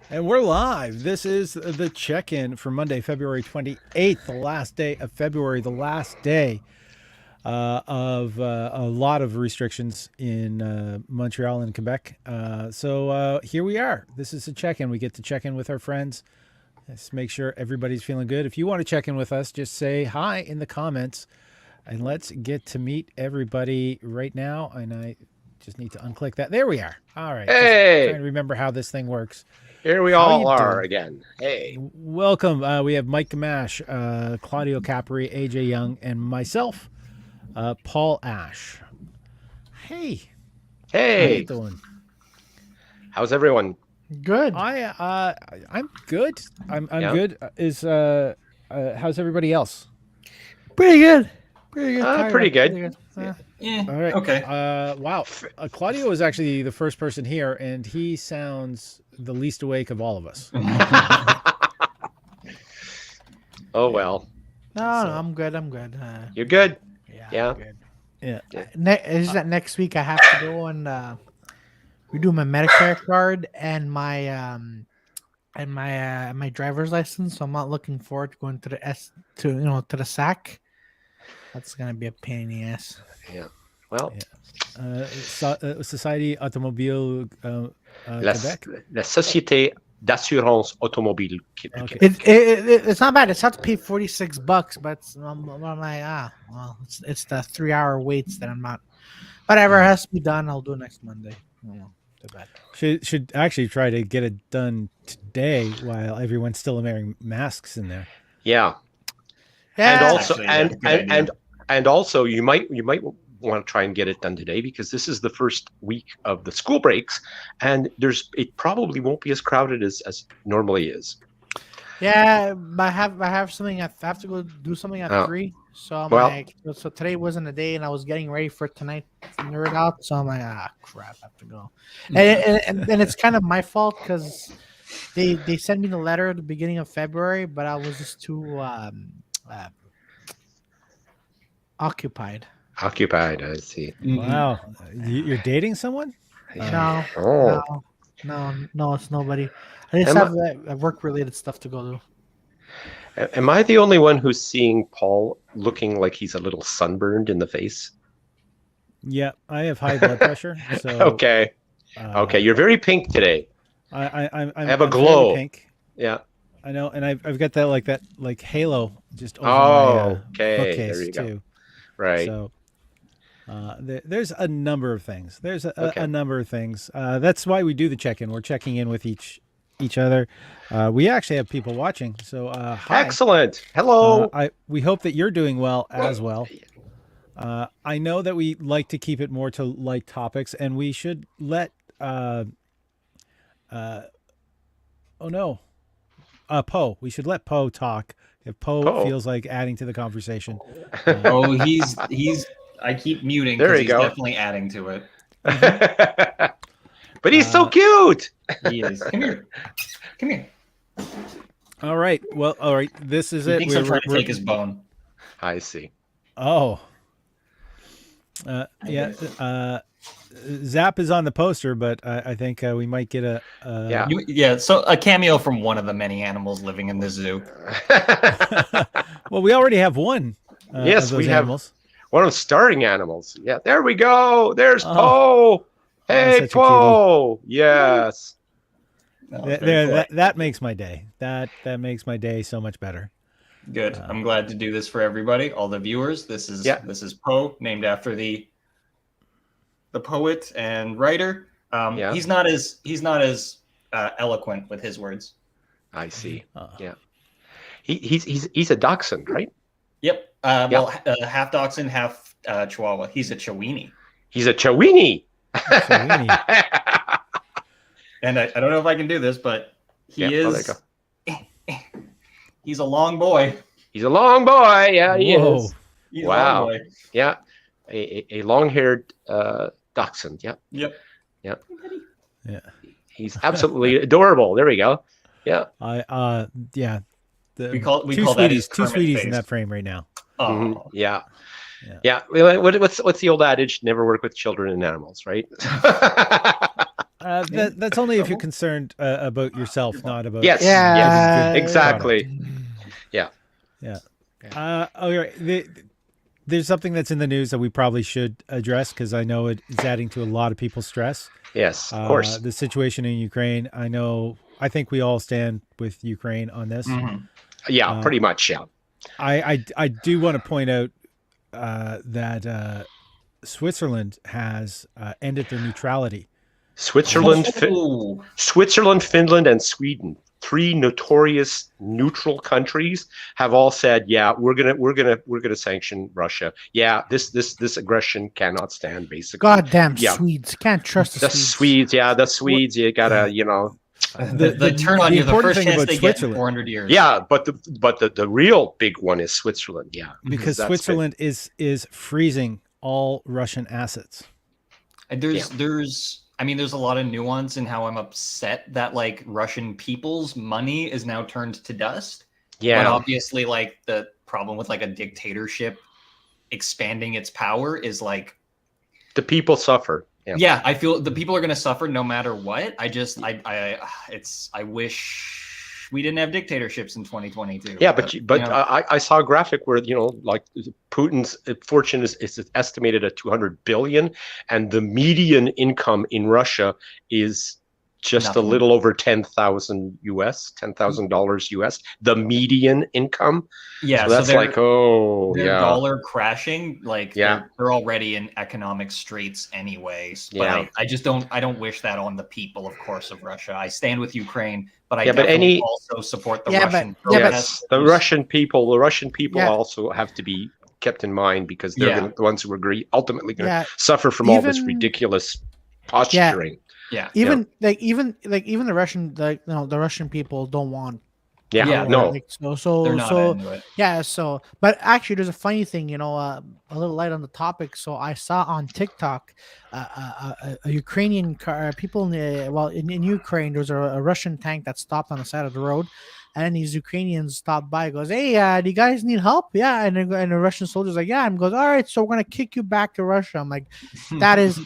And we're live. This is the check-in for Monday, February 28th, the last day of February, the last day of a lot of restrictions in Montreal and Quebec. So here we are. This is a check-in. We get to check in with our friends. Let's make sure everybody's feeling good. If you want to check in with us, just say hi in the comments. And let's get to meet everybody right now. And I just need to unclick that. There we are. All right. Hey. Just trying to remember how this thing works. Here we all are again. Hey. Welcome. We have Mike Gamache, Claudio Capri, AJ Young, and myself, Paul Ash. Hey. Hey. How you doing? How's everyone? Good. I'm good. I'm good. How's everybody else? Pretty good. Pretty good. Pretty good. Yeah. All right. Okay. Wow. Claudio is actually the first person here, and he sounds the least awake of all of us. Oh well. No, I'm good. You're good. Yeah. Good. Yeah. Is that next week? I have to go and redo my Medicare card and my driver's license. So I'm not looking forward to going to the SAC. That's gonna be a pain in the ass. Yeah. Well. Société Automobile Québec. La Société d'Assurance Automobile Québec. Okay. It's not bad. It's have to pay $46, but I'm like, it's the 3-hour waits that I'm not. Whatever has to be done, I'll do it next Monday. Too bad. Should actually try to get it done today while everyone's still wearing masks in there. Yeah. And also, and also, you might want to try and get it done today because this is the first week of the school breaks, and it probably won't be as crowded as normally is. Yeah, I have something. I have to go do something at 3. So I'm like, so today wasn't a day, and I was getting ready for tonight to nerd out. So I'm like, crap, I have to go. And it's kind of my fault because they sent me the letter at the beginning of February, but I was just too occupied. Occupied, I see. Wow, you're dating someone? No, it's nobody. I just have work-related stuff to go do. Am I the only one who's seeing Paul looking like he's a little sunburned in the face? Yeah, I have high blood pressure. So okay, you're very pink today. I have a glow. Pink. Yeah, I know, and I've got that halo just over my bookcase too. Right. So there's a number of things. There's a number of things. That's why we do the check-in. We're checking in with each other. We actually have people watching. So hi. Excellent. Hello. We hope that you're doing well as well. I know that we like to keep it more to light topics, and we should let Poe. We should let Poe talk. If Poe feels like adding to the conversation. He's. I keep muting. There you he's go. Definitely adding to it. But he's so cute. He is. Come here. All right. Well, all right. This is it. Thinks I'm trying to take his bone. I see. Oh. Yeah. Zap is on the poster, but I think we might get a So a cameo from one of the many animals living in the zoo. Well, we already have one. Yes, we animals. have one of the starring animals. Yeah, there we go. There's Poe. Hey, Poe. Yes. That makes my day. That makes my day so much better. Good. I'm glad to do this for everybody, all the viewers. This is Poe, named after the poet and writer. He's not as eloquent with his words. I see. Yeah. He's a dachshund, right? Yep. Half dachshund, half Chihuahua. He's a Chiweenie. He's a Chiweenie. And I don't know if I can do this, but he's a long boy. He's a long boy. Yeah, he is. He's a long boy. Yeah. A long-haired dachshund. Yeah. Yep. Yeah. Yeah. He's absolutely adorable. There we go. Yeah. Yeah. We call sweeties, that two sweeties face. in that frame right now. Oh. Mm-hmm. Yeah. What's the old adage? Never work with children and animals, right? That's only if you're concerned about yourself, not about exactly. Yeah. There's something that's in the news that we probably should address because I know it is adding to a lot of people's stress. Yes, of course. The situation in Ukraine. I think we all stand with Ukraine on this. Mm-hmm. Yeah, pretty much. Yeah. I do want to point out that Switzerland has ended their neutrality. Switzerland, Finland, and Sweden, 3 notorious neutral countries, have all said, "Yeah, we're gonna sanction Russia. Yeah, this aggression cannot stand." Basically, goddamn Swedes, can't trust the Swedes. Yeah, the Swedes. You gotta, the turn on you the first chance they get in 400 years. Yeah, but the real big one is Switzerland. Yeah, because Switzerland is freezing all Russian assets. There's a lot of nuance in how I'm upset that like Russian people's money is now turned to dust. Yeah. But obviously, like the problem with like a dictatorship expanding its power is like the people suffer. Yeah, I feel the people are going to suffer no matter what. I wish we didn't have dictatorships in 2022. Yeah, but I saw a graphic where like Putin's fortune is estimated at 200 billion, and the median income in Russia is just a little over $10,000 US. The median income. Yeah, so that's their dollar crashing. Like they're already in economic straits anyways. But I don't wish that on the people, of course, of Russia. I stand with Ukraine, but I also support the Russian protests. The Russian people. The Russian people also have to be kept in mind because they're the ones who are ultimately going to suffer from all this ridiculous posturing. Yeah. Even the Russian the Russian people don't want. Yeah. No. So they're not into it. Yeah. So, but actually, there's a funny thing. A little light on the topic. So I saw on TikTok, a Ukrainian car. People in Ukraine, there's a Russian tank that stopped on the side of the road. And these Ukrainians stopped by, goes, "Hey, do you guys need help?" Yeah, and the Russian soldier's like, "Yeah," and goes, "All right, so we're gonna kick you back to Russia." I'm like, that is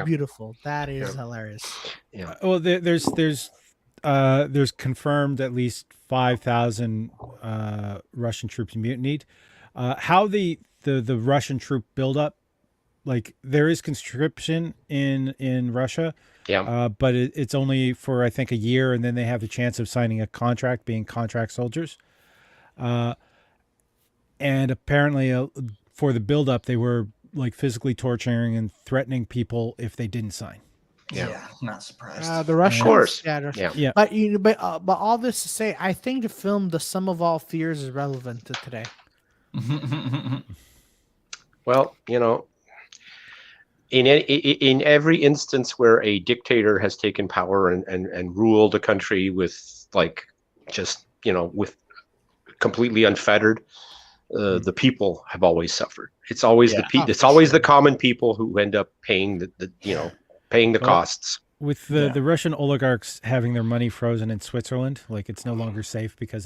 beautiful. That is hilarious. Yeah. Well, there's confirmed at least 5,000 Russian troops mutinied. How the Russian troop buildup, like there is conscription in Russia. Yeah. But it's only for, I think, a year, and then they have the chance of signing a contract, being contract soldiers. And apparently for the buildup, they were like physically torturing and threatening people if they didn't sign. Yeah, not surprised. The Russians, of course. Yeah. But all this to say, I think the film "The Sum of All Fears" is relevant to today. Well, in every instance where a dictator has taken power and ruled a country with with completely unfettered, the people have always suffered. It's always the common people who end up paying the costs. With the Russian oligarchs having their money frozen in Switzerland, like it's no longer safe because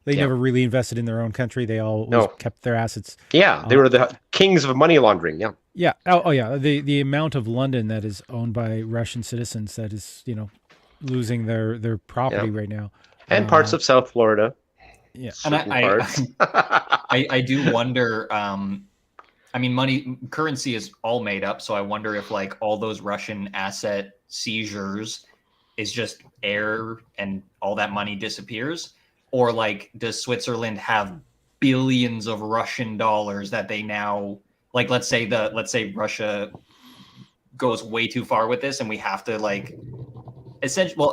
they never really invested in their own country. They always kept their assets. Yeah, they were the kings of money laundering. Yeah. Yeah. Oh yeah. The amount of London that is owned by Russian citizens that is losing their property right now, and parts of South Florida. Yeah, and I do wonder. Currency is all made up, so I wonder if like all those Russian asset seizures is just air and all that money disappears, or like does Switzerland have billions of Russian dollars that they now like? Let's say Russia goes way too far with this, and we have to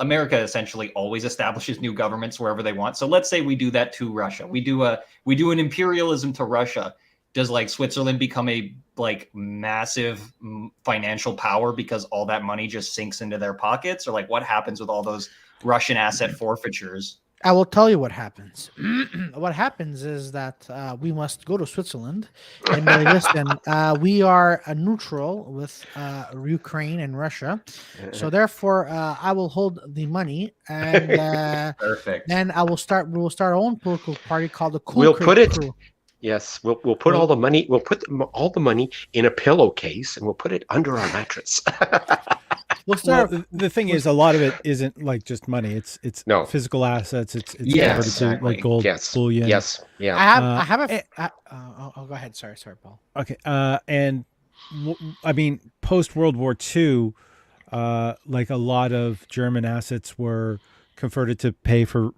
America essentially always establishes new governments wherever they want. So let's say we do that to Russia. We do an imperialism to Russia. Does like Switzerland become a like massive financial power because all that money just sinks into their pockets, or like what happens with all those Russian asset forfeitures? I will tell you what happens. What happens is that we must go to Switzerland and be like, listen, we are neutral with Ukraine and Russia, so therefore I will hold the money, and perfect. Then we will start our own political party called the Cool Crew. Yes, we'll put all the money. We'll put all the money in a pillowcase, and we'll put it under our mattress. We'll start. Well, the thing is, a lot of it isn't like just money. It's physical assets. It's converted to like gold, bullion. Yes. Yeah. I have I'll go ahead. Sorry, Paul. Okay. And I mean, post World War II, like a lot of German assets were converted to pay for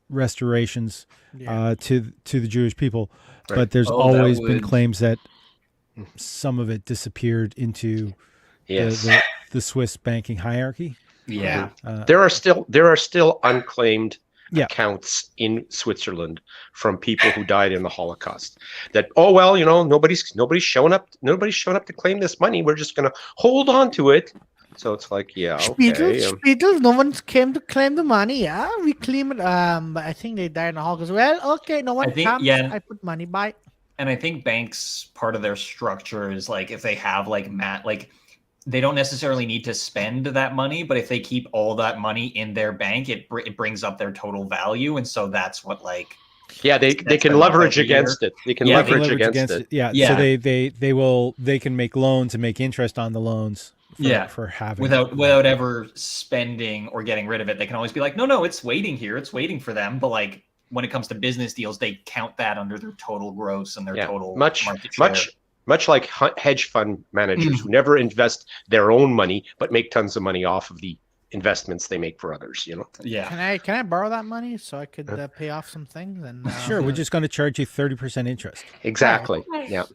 restorations to the Jewish people. Right. But there's always been claims that some of it disappeared into the Swiss banking hierarchy. Yeah. There are still unclaimed accounts in Switzerland from people who died in the Holocaust. That nobody's showing up to claim this money. We're just going to hold on to it. So it's like, Spiegel, no one came to claim the money. Yeah, we claim it. But I think they died in the Holocaust. Well, okay, no one comes. I put money by. And I think banks, part of their structure is like if they have they don't necessarily need to spend that money, but if they keep all that money in their bank, it brings up their total value, and so that's what they can leverage against it. They can leverage against it. Yeah. So they can make loans and make interest on the loans. For having without ever spending or getting rid of it. They can always be like, no, it's waiting here. It's waiting for them. But like when it comes to business deals, they count that under their total gross and their total market share. Much like hedge fund managers who never invest their own money, but make tons of money off of the investments they make for others, Yeah. Can I borrow that money so I could pay off some things? And sure, we're just going to charge you 30% interest. Exactly. Right. Yeah.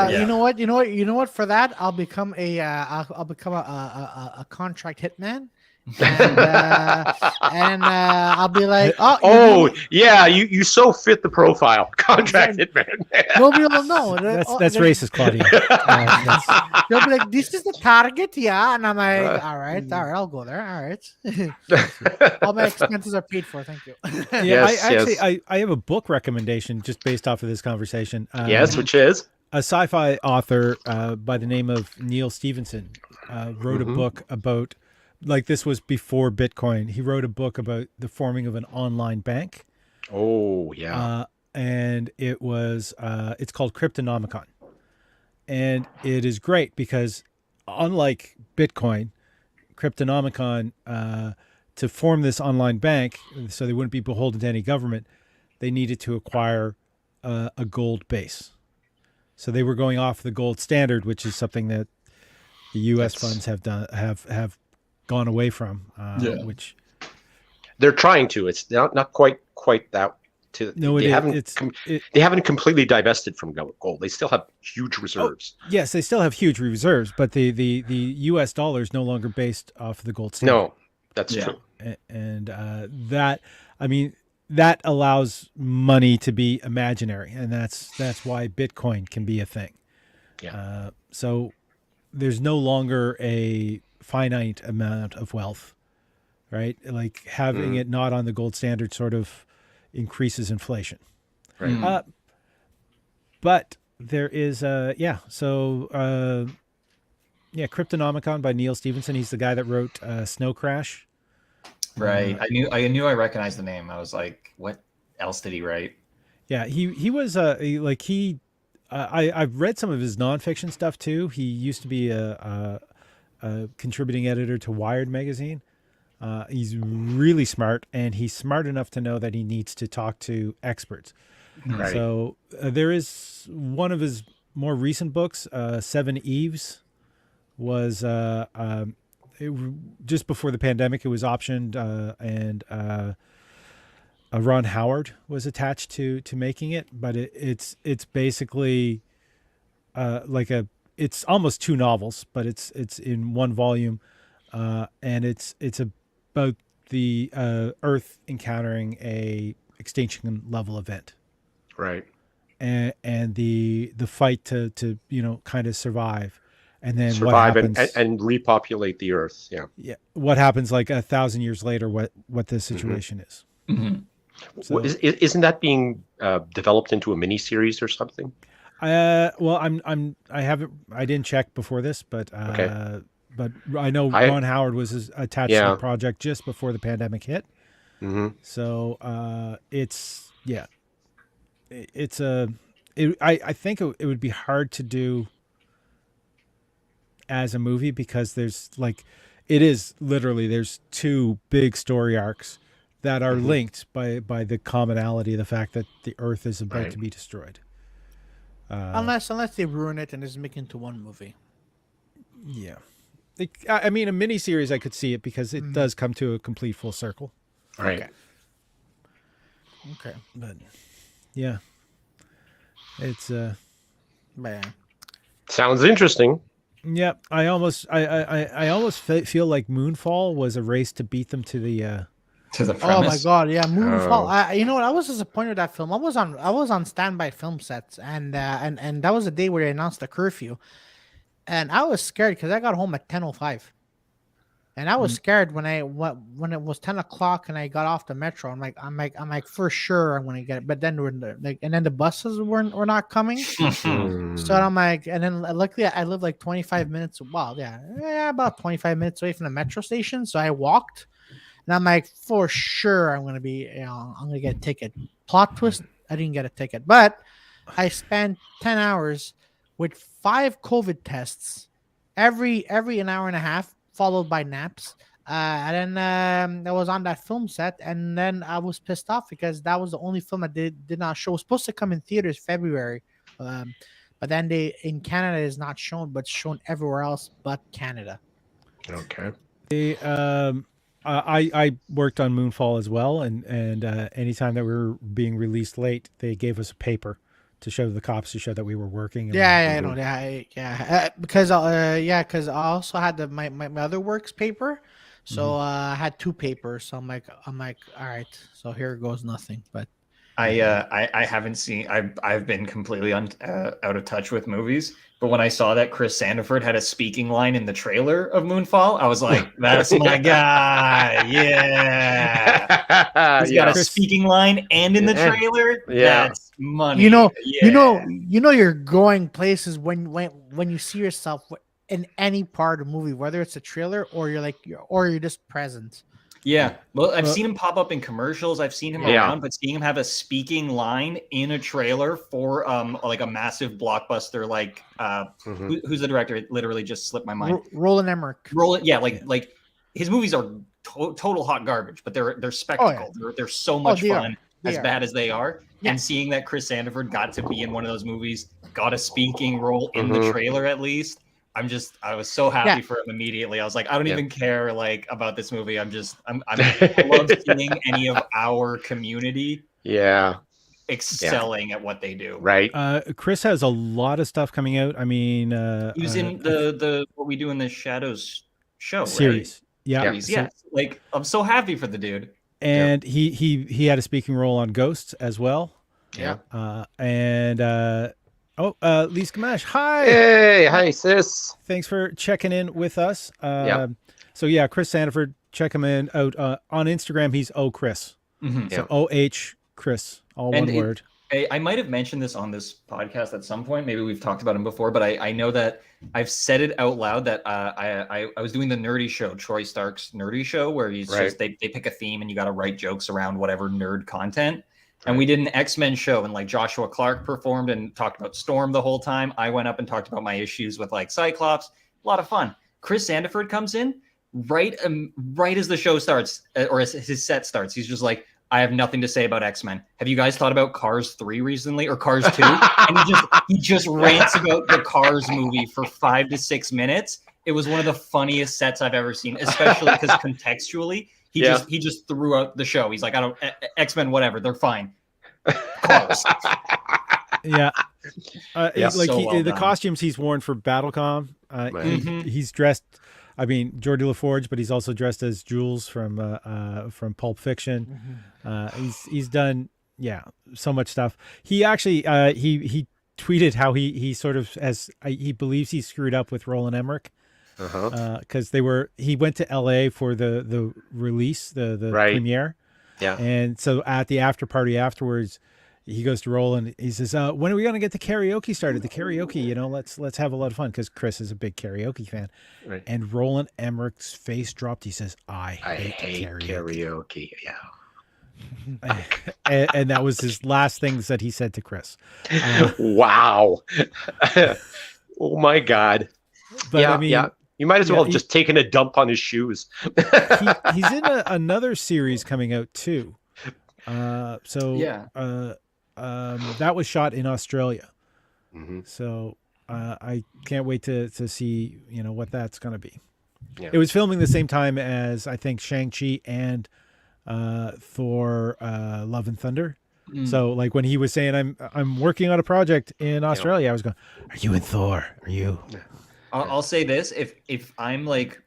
You know what? For that, I'll become a contract hitman. And I'll be like, you so fit the profile, contract hitman. Nobody will know. That's racist, Claudio. They'll be like, this is the target, and I'm like, all right, I'll go there. All right, all my expenses are paid for. Thank you. I have a book recommendation just based off of this conversation. Which is a sci-fi author by the name of Neil Stephenson wrote a book about. Like this was before Bitcoin. He wrote a book about the forming of an online bank. Oh, yeah. And it was, it's called Cryptonomicon. And it is great because unlike Bitcoin, Cryptonomicon, to form this online bank, so they wouldn't be beholden to any government, they needed to acquire a gold base. So they were going off the gold standard, which is something that the U.S. funds have gone away from, which they're trying to. It's not quite that. They haven't completely divested from gold. They still have huge reserves. Yes, they still have huge reserves, but the U.S. dollar is no longer based off the gold standard. No, that's true. And that allows money to be imaginary, and that's why Bitcoin can be a thing. Yeah. So there's no longer a finite amount of wealth, right? Like having it not on the gold standard sort of increases inflation. Right. But there is Cryptonomicon by Neil Stephenson. He's the guy that wrote Snow Crash. Right. I knew I recognized the name. I was like, what else did he write? Yeah, he was I've read some of his nonfiction stuff too. He used to be a contributing editor to Wired magazine. He's really smart, and he's smart enough to know that he needs to talk to experts. Right. So there is one of his more recent books, Seven Eves, was just before the pandemic. It was optioned, and Ron Howard was attached to making it, but it's basically it's almost two novels, but it's in one volume, and it's about the Earth encountering a extinction level event, right? And the fight to kind of survive, and then survive and repopulate the Earth. Yeah. What happens like 1,000 years later? What the situation is? Mm-hmm. So, isn't that being developed into a mini series or something? Well, I didn't check before this, but but I know Ron Howard was attached to the project just before the pandemic hit. Mm-hmm. So I think it would be hard to do as a movie because there's it is literally, there's two big story arcs that are linked by the commonality of the fact that the Earth is about to be destroyed. Unless they ruin it and just make it into one movie. Yeah. I mean, a miniseries, I could see it because it does come to a complete full circle. Right. Okay. But yeah, it's Man. Sounds interesting. yeah. I almost feel like Moonfall was a race to beat them to the premise. Oh my god, yeah, Moonfall. You know what? I was disappointed with that film. I was on standby film sets, and that was the day where they announced the curfew, and I was scared because I got home at 10:05, and I was scared when it was 10 o'clock and I got off the metro. I'm like for sure I'm gonna get it, but then the buses were not coming, so I'm like, and then luckily I live like 25 minutes. Wow, yeah, about 25 minutes away from the metro station, so I walked. And I'm like, for sure, I'm gonna get a ticket. Plot twist: I didn't get a ticket, but I spent 10 hours with 5 COVID tests, every an hour and a half, followed by naps. And then I was on that film set, and then I was pissed off because that was the only film I did not show. It was supposed to come in theaters February, but then in Canada is not shown, but shown everywhere else but Canada. Okay. I worked on Moonfall as well, and anytime that we were being released late, they gave us a paper to show the cops to show that we were working. I know that. Because I also had my other works paper, so I had 2 papers. So I'm like, all right, so here goes nothing. But I haven't seen. I've been completely out of touch with movies. But when I saw that Chris Sandiford had a speaking line in the trailer of Moonfall, I was like, "That's my guy!" Yeah, he's got a speaking line and in the trailer. Yeah, that's money. You know, you're going places when you see yourself in any part of the movie, whether it's a trailer or you're just present. Yeah, well, I've seen him pop up in commercials. I've seen him around, but seeing him have a speaking line in a trailer for like a massive blockbuster, like who's the director? It literally just slipped my mind. Roland Emmerich. Like his movies are total hot garbage, but they're spectacle. Oh, yeah. They're so much fun, as bad as they are. Yeah. And seeing that Chris Sandiford got to be in one of those movies, got a speaking role in the trailer at least. I was so happy for him immediately. I was like, I don't even care about this movie. I love seeing any of our community excelling at what they do. Right. Chris has a lot of stuff coming out. I mean, he was in the What We Do in the Shadows show series. Right? Yeah. So, like I'm so happy for the dude. And he had a speaking role on Ghosts as well. Yeah. Lise Gamache, hi. Hey, hi, sis. Thanks for checking in with us. So yeah, Chris Sandiford, check him out on Instagram. He's Chris. So OH Chris, all one word. I might have mentioned this on this podcast at some point. Maybe we've talked about him before, but I know that I've said it out loud that I was doing the nerdy show, Troy Stark's nerdy show, where he's just they pick a theme and you got to write jokes around whatever nerd content. And we did an X-Men show, and like Joshua Clark performed and talked about Storm the whole time. I went up and talked about my issues with like Cyclops. A lot of fun. Chris Sandiford comes in right as the show starts, or as his set starts. He's just like, I have nothing to say about X-Men. Have you guys thought about Cars 3 recently, or Cars 2? And he just rants about the Cars movie for 5 to 6 minutes. It was one of the funniest sets I've ever seen, especially because contextually, he just threw out the show. He's like, I don't X-Men, whatever, they're fine. Cars. Yeah. Like so the costumes he's worn for Battlecom, he's dressed. I mean, Geordie LaForge, but he's also dressed as Jules from Pulp Fiction. He's done so much stuff. He actually he tweeted how he sort of he believes he screwed up with Roland Emmerich. Because he went to LA for the release, the premiere. Yeah. And so at the after party afterwards, he goes to Roland. He says, when are we going to get the karaoke started? The karaoke, let's have a lot of fun, because Chris is a big karaoke fan. Right. And Roland Emmerich's face dropped. He says, I hate karaoke. Yeah. and that was his last things that he said to Chris. Wow. Oh my God. But I mean, You might as well have just taken a dump on his shoes. He's in another series coming out too. That was shot in Australia. Mm-hmm. So I can't wait to see what that's going to be. Yeah. It was filming the same time as I think Shang-Chi and Thor: Love and Thunder. So like when he was saying I'm working on a project in Australia, I was going, are you in Thor? Are you? I'll say this: if I'm like,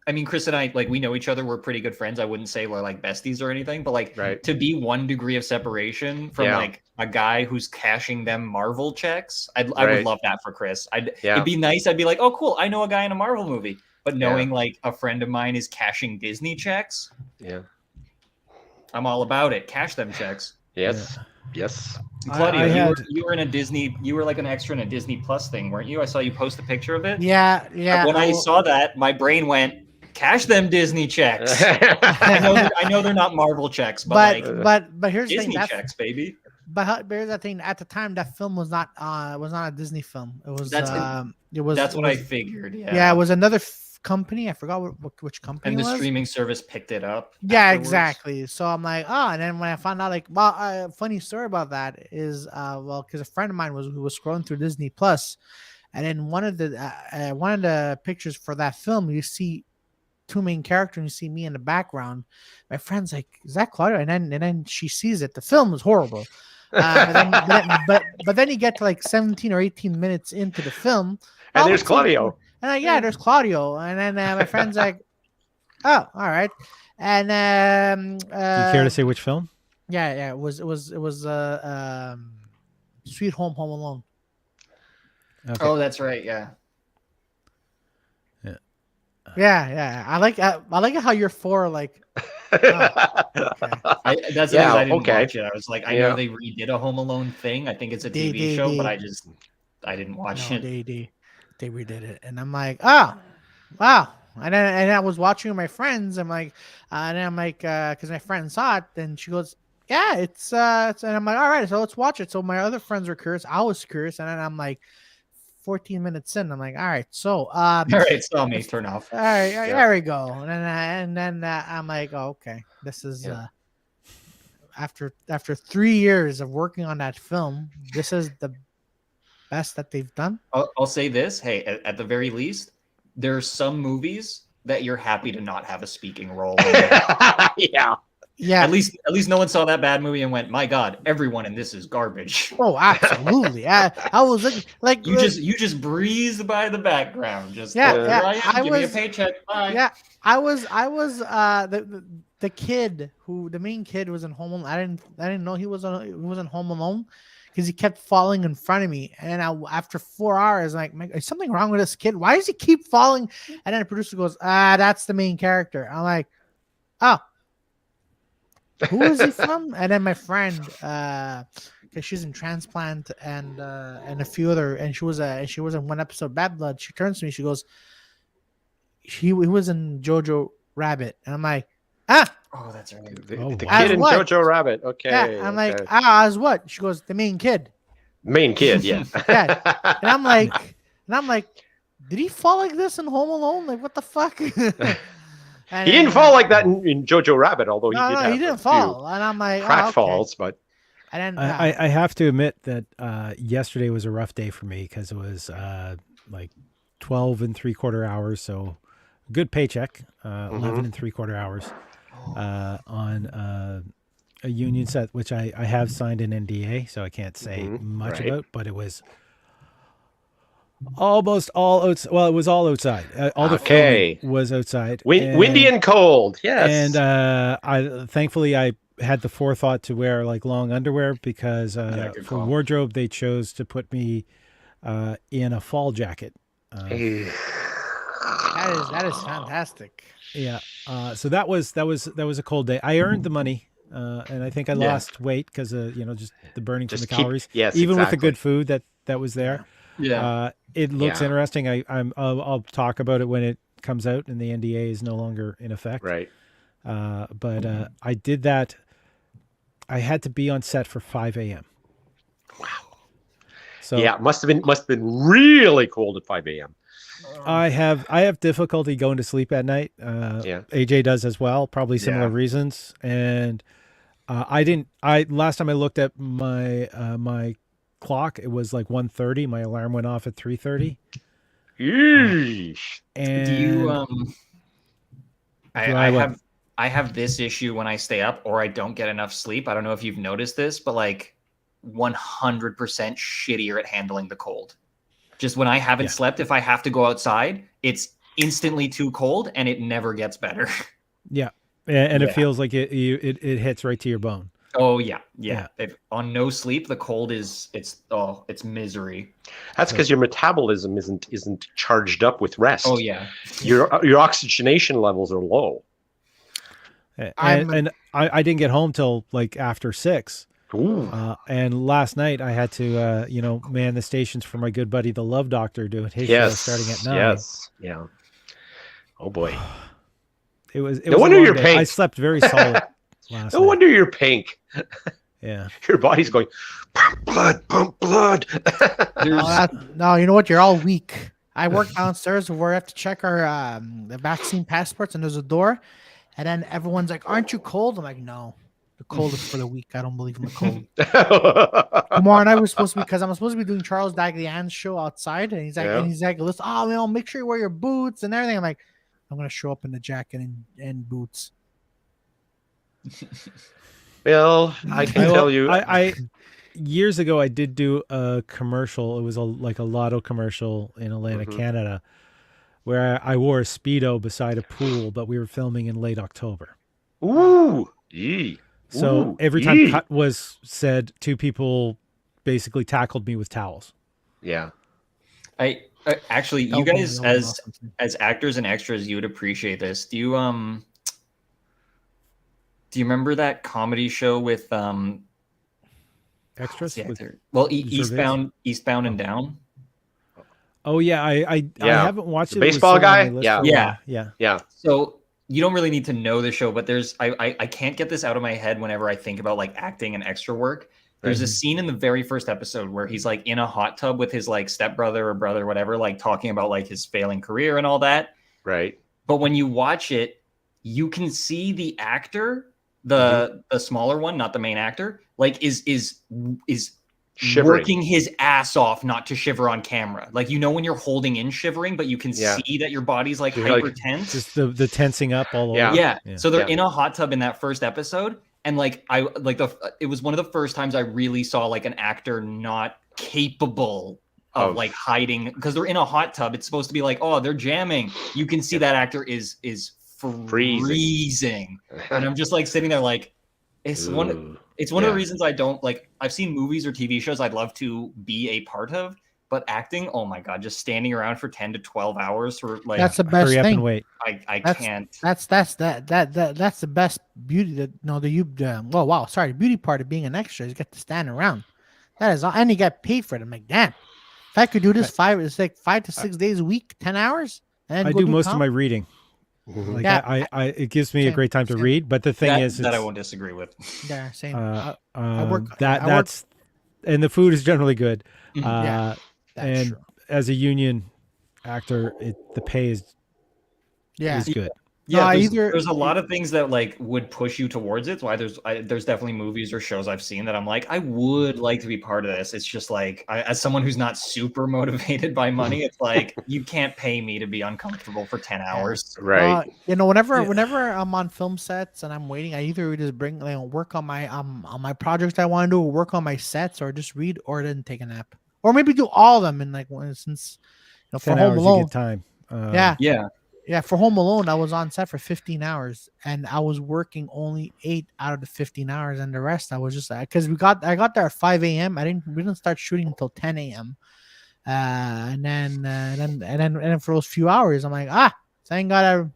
I mean, Chris and I, like, we know each other. We're pretty good friends. I wouldn't say we're like besties or anything, but like to be 1 degree of separation from like a guy who's cashing them Marvel checks, I would love that for Chris. It'd be nice. I'd be like, oh, cool. I know a guy in a Marvel movie, but knowing like a friend of mine is cashing Disney checks, I'm all about it. Cash them checks. Yes. Yes. Claudio, you were in a Disney. You were like an extra in a Disney Plus thing, weren't you? I saw you post a picture of it. Yeah. When I saw that, my brain went, "Cash them Disney checks." I know they're not Marvel checks, but here's Disney the thing, checks, baby. But here's the thing: at the time, that film was not a Disney film. It was that's what I figured. Yeah, it was another company. I forgot which company. And the it was. Streaming service picked it up. Yeah, afterwards. exactly. So I'm like, and then when I found out, like, funny story about that is, because a friend of mine who was scrolling through Disney Plus, and in one of the pictures for that film, you see 2 main characters, and you see me in the background. My friend's like, "Is that Claudio?" And then she sees it. The film is horrible. But then you get to like 17 or 18 minutes into the film, and there's Claudio. And there's Claudio. And then my friend's like, "Oh, all right." And do you care to say which film? Yeah. It was Sweet Home Alone. Okay. Oh, that's right. Yeah. Yeah. I like it how you're for like. Okay. That's the thing I didn't watch it. I was like, I know they redid a Home Alone thing. I think it's a TV show, but I didn't watch it. They redid it, and I'm like, oh, wow. And I was watching with my friends. I'm like, because my friend saw it, and she goes, yeah, it's and I'm like, all right, so let's watch it. So my other friends were curious. I was curious, and then I'm like, 14 minutes in, I'm like, all right, so all right, so me turn off. All right, there we go. And then I'm like, oh, okay, this is after 3 years of working on that film, this is the best that they've done. I'll say this, hey, at the very least, there's some movies that you're happy to not have a speaking role in. Yeah. At least no one saw that bad movie and went, my God, everyone in this is garbage. Oh, absolutely. I was looking like you just breezed by the background. Just give me a paycheck. Bye. Yeah, I was the kid the main kid was in Home Alone. I didn't know he was in Home Alone because he kept falling in front of me. And after 4 hours, I'm like, is something wrong with this kid? Why does he keep falling? And then the producer goes, that's the main character. I'm like, oh. Who is he from? And then my friend, because she's in transplant and a few other, and she was in one episode Bad Blood. She turns to me, she goes, he was in Jojo Rabbit, and I'm like, oh, that's right, the kid in Jojo Rabbit. Okay, yeah, I'm like, as what? She goes, the main kid. Main kid, yeah. Yeah, and I'm like, did he fall like this in Home Alone? Like, what the fuck? And he didn't fall like that in Jojo Rabbit, although he didn't fall. And I'm like, falls, but and then, I have to admit that yesterday was a rough day for me because it was like 12 3/4 hours, so good paycheck, 11 3/4 hours on a union set, which I have signed an NDA, so I can't say much about, but it was almost all outside. Well, it was all outside. All the filming was outside. Windy and cold. Yes. And I thankfully I had the forethought to wear like long underwear because for wardrobe they chose to put me in a fall jacket. That is fantastic. Yeah. So that was a cold day. I earned the money. And I think I lost weight because just the burning from the calories. Yes, even with the good food that was there. Yeah. It looks interesting. I'll talk about it when it comes out and the NDA is no longer in effect. Right. But I did that. I had to be on set for 5 a.m. Wow. So yeah, it must have been really cold at 5 a.m. I have difficulty going to sleep at night. AJ does as well, probably similar reasons. And last time I looked at my my clock, it was like 1:30. My alarm went off at 3:30. And do you I have this issue when I stay up or I don't get enough sleep. I don't know if you've noticed this, but like 100% shittier at handling the cold. Just when I haven't slept, if I have to go outside, it's instantly too cold and it never gets better. Yeah. And it feels like it hits right to your bone. Oh yeah. If on no sleep, the cold it's misery. That's because your metabolism isn't charged up with rest. Oh yeah. Your oxygenation levels are low. And I didn't get home till like after 6. And last night I had to man the stations for my good buddy the Love Doctor doing his show starting at 9. Yes. Yeah. Oh boy. It was no wonder you're pink. I slept very solid last No night. wonder you're pink. Yeah. Your body's going pump blood. No, you know what? You're all weak. I work downstairs where I have to check our the vaccine passports, and there's a door, and then everyone's like, "Aren't you cold?" I'm like, "No, the cold is for the weak. I don't believe in the cold." Tomorrow night we're supposed to be, because I'm supposed to be doing Charles Daglian's show outside, and he's like, "Listen, make sure you wear your boots and everything." I'm like, "I'm gonna show up in the jacket and boots." Well, I can tell you, I years ago I did do a commercial. It was like a lotto commercial in Atlanta, Canada, where I wore a Speedo beside a pool, but we were filming in late October. Ooh. So every time cut was said, 2 people basically tackled me with towels. Yeah. I actually, you guys as actors and extras, you would appreciate this. Do you remember that comedy show with extras? Well, Eastbound and Down. Oh yeah, I haven't watched it. Baseball guy. Yeah. So you don't really need to know the show, but there's I can't get this out of my head whenever I think about like acting and extra work. There's a scene in the very first episode where he's like in a hot tub with his like stepbrother or brother, whatever, like talking about like his failing career and all that. Right. But when you watch it, you can see the actor, the smaller one, not the main actor, like is shivering, working his ass off not to shiver on camera. Like, when you're holding in shivering, but you can see that your body's like hyper tense. Just the tensing up all over. Yeah. So they're in a hot tub in that first episode. And like, it was one of the first times I really saw like an actor not capable of like hiding, because they're in a hot tub. It's supposed to be like, oh, they're jamming. You can see that actor is freezing. And I'm just like sitting there like, it's one of the reasons I don't like. I've seen movies or TV shows I'd love to be a part of, but acting, oh my god, just standing around for 10 to 12 hours for like, that's the best hurry up thing. And wait. I can't. That's the best beauty. The beauty part of being an extra is you get to stand around. That is all, and you get paid for it. I'm like, damn, if I could do this 5 to 6 days a week, 10 hours, and I do most of my reading. Like it gives me a great time to read, but the thing is that I won't disagree with. Yeah, same. That's and the food is generally good. That's and true. As a union actor, the pay is good. Yeah, there's a lot of things that like would push you towards it. That's why there's definitely movies or shows I've seen that I'm like, I would like to be part of this. It's just like, as someone who's not super motivated by money, it's like, you can't pay me to be uncomfortable for 10 hours. Right. Whenever I'm on film sets and I'm waiting, I either just work on my projects I want to do, or work on my sets, or just read, or then take a nap, or maybe do all of them in like since for Home Alone. You get time. Yeah, for Home Alone, I was on set for 15 hours, and I was working only 8 out of the 15 hours, and the rest I was just because I got there at 5 a.m. We didn't start shooting until 10 a.m. And then for those few hours, I'm like, thank God I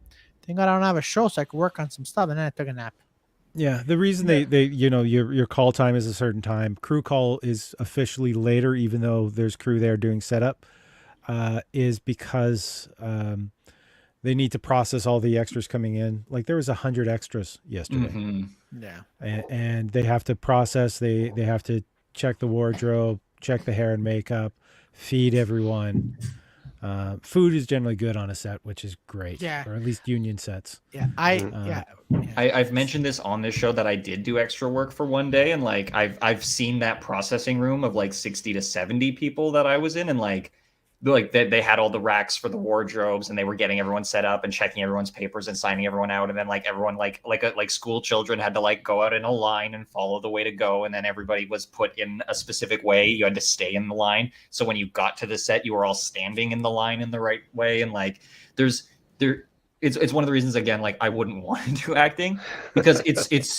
don't have a show, so I could work on some stuff, and then I took a nap. Yeah, the reason they your call time is a certain time. Crew call is officially later, even though there's crew there doing setup, is because they need to process all the extras coming in. Like there was 100 extras yesterday. Mm-hmm. Yeah. And they have to process, they have to check the wardrobe, check the hair and makeup, feed everyone. Food is generally good on a set, which is great. Yeah. Or at least union sets. Yeah. I've mentioned this on this show that I did do extra work for one day, and like I've seen that processing room of like 60 to 70 people that I was in, and like they had all the racks for the wardrobes, and they were getting everyone set up and checking everyone's papers and signing everyone out, and then like everyone like school children had to like go out in a line and follow the way to go, and then everybody was put in a specific way. You had to stay in the line, so when you got to the set, you were all standing in the line in the right way, and like it's one of the reasons, again, like I wouldn't want to do acting, because it's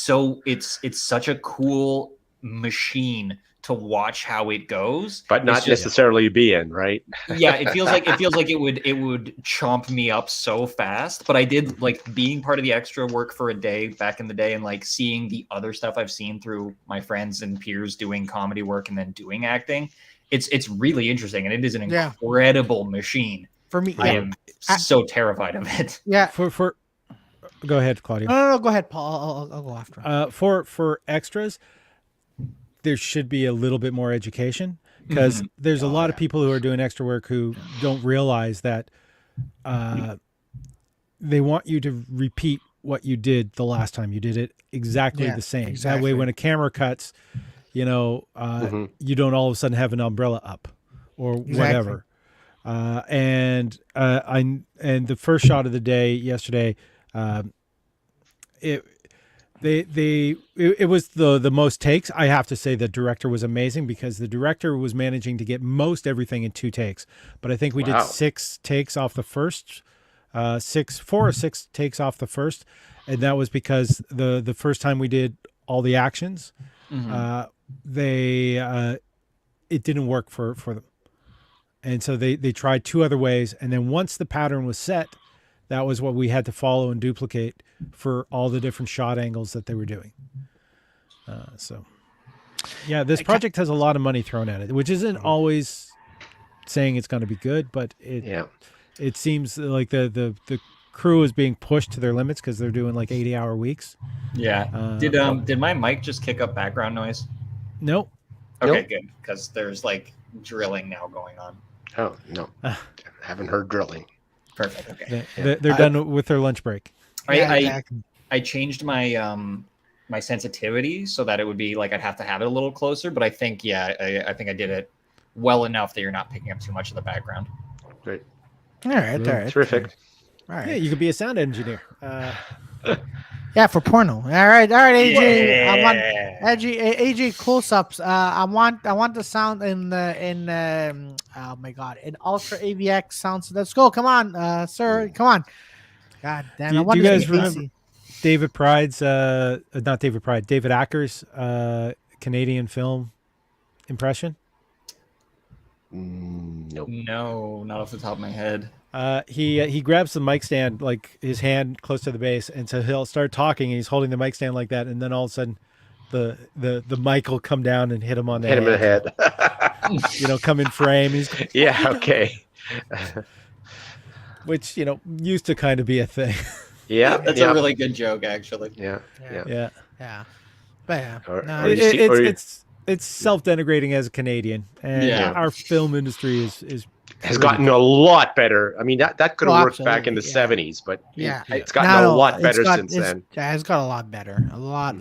such a cool machine to watch how it goes, but not necessarily be in, right? Yeah, it feels like it would chomp me up so fast. But I did like being part of the extra work for a day back in the day, and like seeing the other stuff I've seen through my friends and peers doing comedy work and then doing acting. It's really interesting, and it is an incredible machine. For me, I am so terrified of it. Yeah. For go ahead, Claudio. No, go ahead, Paul. I'll go after. For extras, there should be a little bit more education, because there's a lot of people who are doing extra work who don't realize that they want you to repeat what you did the last time you did it exactly the same. Exactly. That way, when a camera cuts, you don't all of a sudden have an umbrella up or whatever. And the first shot of the day yesterday, it was the most takes. I have to say the director was amazing, because the director was managing to get most everything in 2 takes. But I think we did 6 takes off the first, 4 or 6 takes off the first, and that was because the first time we did all the actions, it didn't work for them. And so they tried 2 other ways. And then once the pattern was set, that was what we had to follow and duplicate for all the different shot angles that they were doing. This project has a lot of money thrown at it, which isn't always saying it's going to be good, but it seems like the crew is being pushed to their limits, because they're doing like 80-hour weeks. Yeah. Did my mic just kick up background noise? Nope. Okay, good, because there's like drilling now going on. Oh, no. Haven't heard drilling. Perfect. Okay. They're done with their lunch break. I changed my my sensitivity so that it would be like I'd have to have it a little closer, but I think I think I did it well enough that you're not picking up too much of the background. Great. All right. Terrific. All right. Yeah, you could be a sound engineer. Yeah, for porno. All right, AJ. Yeah. I want AJ close-ups. I want the sound in oh my god, in Ultra AVX sounds. Let's go. Come on, sir. Come on. God damn. Do you guys remember David Pride's not David Pride, David Acker's Canadian film impression? Nope. No, not off the top of my head. He grabs the mic stand, like his hand close to the base, and so he'll start talking, and he's holding the mic stand like that, and then all of a sudden the mic will come down and hit him on the head. Hit him in the head. Come in frame. He's okay. Which, used to kind of be a thing. Yeah. That's a really good joke, actually. Yeah. But yeah. It's self-denigrating as a Canadian, and our film industry has gotten a lot better. I mean, that could have worked back in the 70s, but it's gotten a lot better since then. Yeah, it's got a lot better. A lot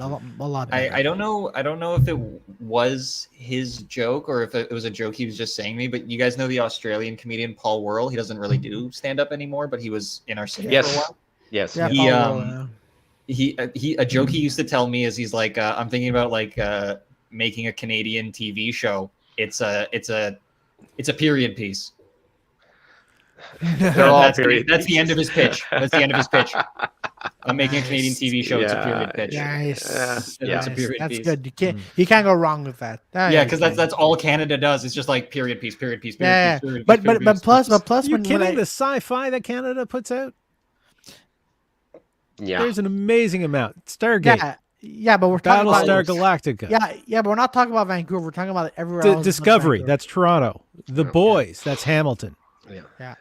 better. I don't know if it was his joke or if it was a joke he was just saying me, but you guys know the Australian comedian Paul Worrell? He doesn't really do stand-up anymore, but he was in our city for a while. Yes. Yeah, a joke he used to tell me is he's like, I'm thinking about like making a Canadian TV show. It's a period piece. That's the end of his pitch. That's the end of his pitch. I'm making a Canadian TV show. It's a period pitch. Nice. It's a period That's piece. good. You can't go wrong with that. Because that's all Canada does. It's just like period piece. Period piece. But plus, you're kidding? The sci-fi that Canada puts out. Yeah, there's an amazing amount. Stargate. Yeah, but we're talking about Battlestar Galactica. Yeah, but we're not talking about Vancouver. We're talking about everywhere else. Discovery. That's Toronto. The Boys. That's Hamilton. Yeah.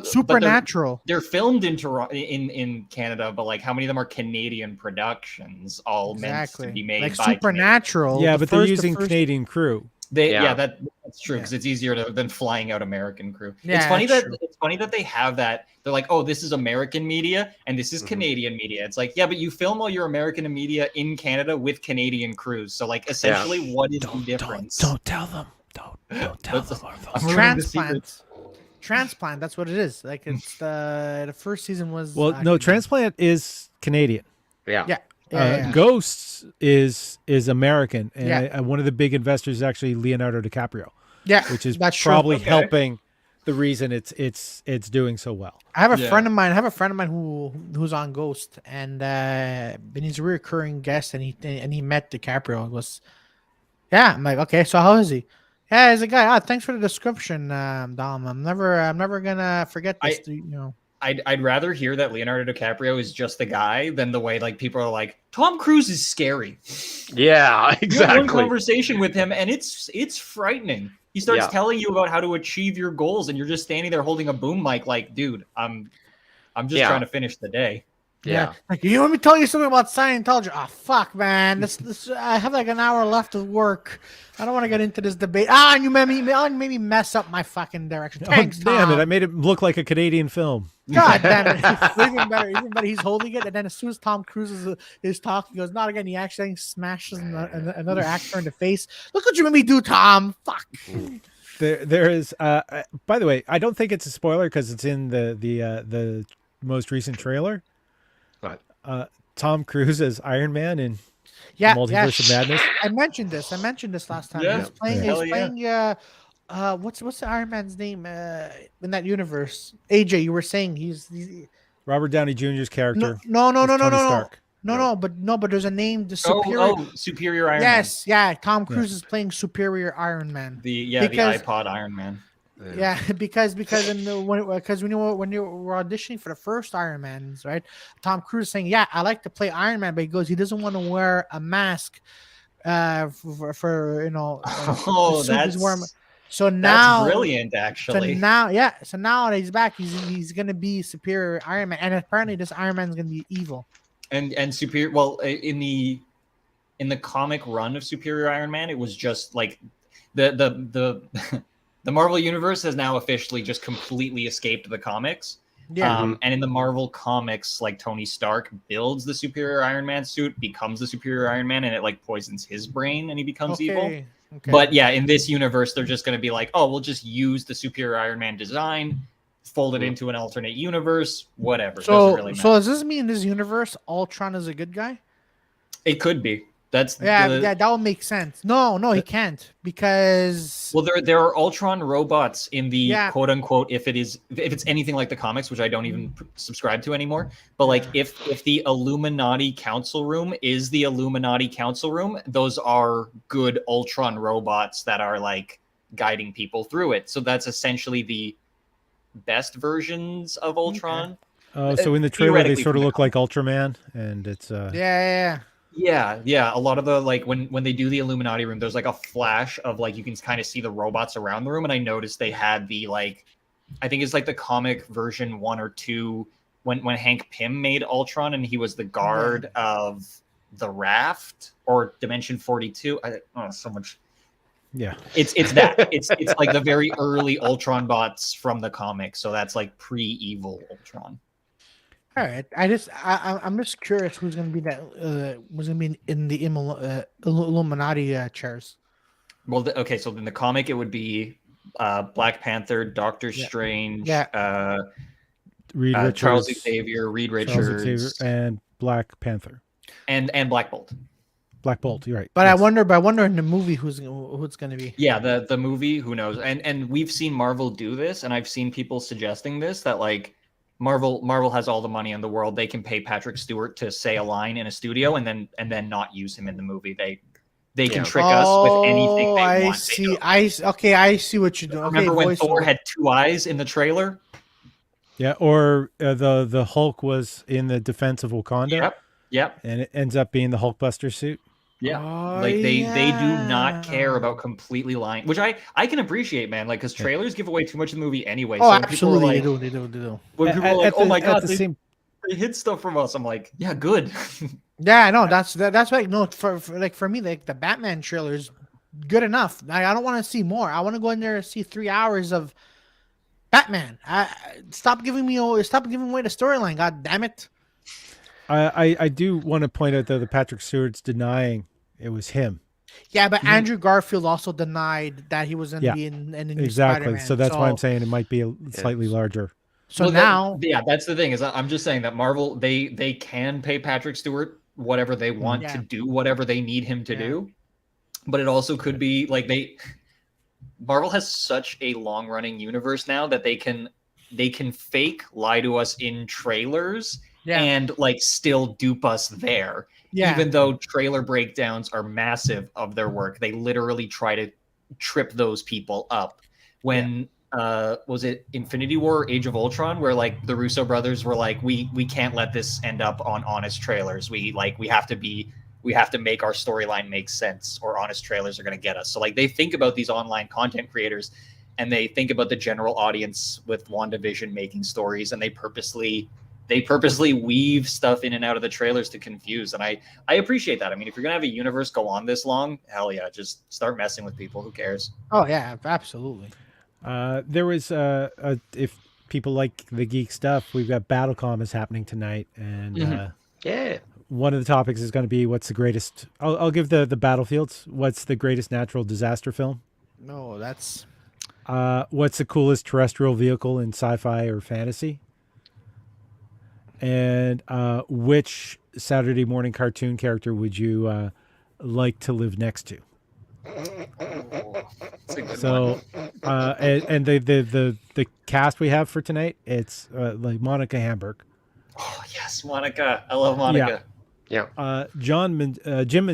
Supernatural. They're filmed in Toronto, in Canada, but like how many of them are Canadian productions? All meant to be made like by Supernatural. Yeah, but they're using Canadian crew. That's true because it's easier than flying out American crew. Yeah, it's funny that they have that. They're like, oh, this is American media and this is Canadian media. It's like, yeah, but you film all your American media in Canada with Canadian crews. So like, essentially, what is the difference? Don't tell them. Don't tell them. Transplant. That's what it is. Like it's the first season was. Well, no, Transplant is Canadian. Yeah. Ghosts is American, and one of the big investors is actually Leonardo DiCaprio. Yeah, which is that's probably helping the reason it's doing so well. I have a friend of mine who's on Ghost, and he's a recurring guest, and he met DiCaprio. It was, I'm like, okay, so how is he? Yeah, he's a guy. Thanks for the description, Dom. I'm never gonna forget this. I'd rather hear that Leonardo DiCaprio is just the guy than the way like people are like Tom Cruise is scary. Yeah, exactly. You have one conversation with him and it's frightening. He starts telling you about how to achieve your goals, and you're just standing there holding a boom mic, like, dude, I'm just trying to finish the day. Yeah. Like, you want me to tell you something about Scientology? Oh, fuck, man. This I have like an hour left of work. I don't want to get into this debate. And you made me mess up my fucking direction. Thanks, damn Tom. it. I made it look like a Canadian film. God damn it. Even better. He's holding it, and then as soon as Tom Cruise is talking, he goes, not again. He actually smashes another actor in the face. Look what you made me do, Tom. Fuck. There is, by the way, I don't think it's a spoiler because it's in the most recent trailer. Tom Cruise as Iron Man in Multiverse of Madness. I mentioned this last time. Yeah. He's playing what's the Iron Man's name in that universe? AJ, you were saying he's Robert Downey Jr.'s character. No, Stark. but there's a name. The Superior Iron Man. Yes, yeah. Tom Cruise is playing Superior Iron Man. The iPod Iron Man. Yeah, because when you were auditioning for the first Iron Man's, right? Tom Cruise saying, "Yeah, I like to play Iron Man," but he goes, he doesn't want to wear a mask for So now that's brilliant, actually. So now that he's back, he's gonna be Superior Iron Man, and apparently this Iron Man's gonna be evil. And Superior. Well, in the comic run of Superior Iron Man, it was just like the the Marvel Universe has now officially just completely escaped the comics. Yeah. And in the Marvel comics, like Tony Stark builds the Superior Iron Man suit, becomes the Superior Iron Man, and it like poisons his brain and he becomes evil. Okay. But yeah, in this universe, they're just going to be like, oh, we'll just use the Superior Iron Man design, fold it into an alternate universe, whatever. So does this mean in this universe, Ultron is a good guy? It could be. That would make sense. No, he can't because there are Ultron robots in the quote unquote if it's anything like the comics, which I don't even subscribe to anymore. But like if the Illuminati Council Room is the Illuminati Council Room, those are good Ultron robots that are like guiding people through it. So that's essentially the best versions of Ultron. So in the trailer they sort of look like Ultraman, and it's Yeah. A lot of the like when they do the Illuminati room, there's like a flash of like you can kind of see the robots around the room, and I noticed they had the like, I think it's like the comic version 1 or 2 when Hank Pym made Ultron and he was the guard of the Raft or Dimension 42. So much. Yeah, it's that it's like the very early Ultron bots from the comics, so that's like pre-evil Ultron. All right, I'm just curious who's going to be in the Illuminati chairs. Well, so in the comic it would be Black Panther, Doctor Strange, Reed Richards, Charles Xavier, Reed Richards, and Black Panther, and Black Bolt. Black Bolt, you're right. But yes. I wonder in the movie who's going to be. Yeah, the movie, who knows? And we've seen Marvel do this, and I've seen people suggesting this, that like Marvel has all the money in the world. They can pay Patrick Stewart to say a line in a studio and then not use him in the movie. They can trick us with anything they want. I see what you're doing. Remember when Thor had 2 eyes in the trailer? Yeah, or the Hulk was in the defense of Wakanda. Yep. And it ends up being the Hulkbuster suit. Yeah, they do not care about completely lying, which I can appreciate, man. Like, because trailers give away too much of the movie anyway. Oh, so absolutely, they do. When people are like, "Oh my god, they hid stuff from us," I'm like, "Yeah, good." Yeah, no, that's like no for me, like the Batman trailers good enough. I don't want to see more. I want to go in there and see 3 hours of Batman. Stop giving away the storyline. God damn it. I do want to point out though that Patrick Stewart's denying it was him. Yeah, but Andrew Garfield also denied that he was in the new exactly. Spider-Man. So that's why I'm saying it might be slightly larger. So now, that's the thing is I'm just saying that Marvel they can pay Patrick Stewart whatever they want to do, whatever they need him to do, but it also could be like Marvel has such a long running universe now that they can fake lie to us in trailers and like still dupe us there. Yeah. Even though trailer breakdowns are massive of their work, they literally try to trip those people up. When was it Infinity War or Age of Ultron, where like the Russo brothers were like, we can't let this end up on honest trailers. We have to make our storyline make sense, or honest trailers are going to get us. So like they think about these online content creators, and they think about the general audience with WandaVision making stories, and they purposely weave stuff in and out of the trailers to confuse. And I appreciate that. I mean, if you're going to have a universe go on this long, hell yeah, just start messing with people. Who cares? Oh yeah, absolutely. There was if people like the geek stuff, we've got BattleCom is happening tonight, and one of the topics is going to be what's the greatest. I'll give the battlefields. What's the greatest natural disaster film? No, that's what's the coolest terrestrial vehicle in sci-fi or fantasy? And which Saturday morning cartoon character would you like to live next to? So and the cast we have for tonight, it's like Monica Hamburg. Oh yes, Monica. I love Monica. Yeah. Jim Mandrino. Jim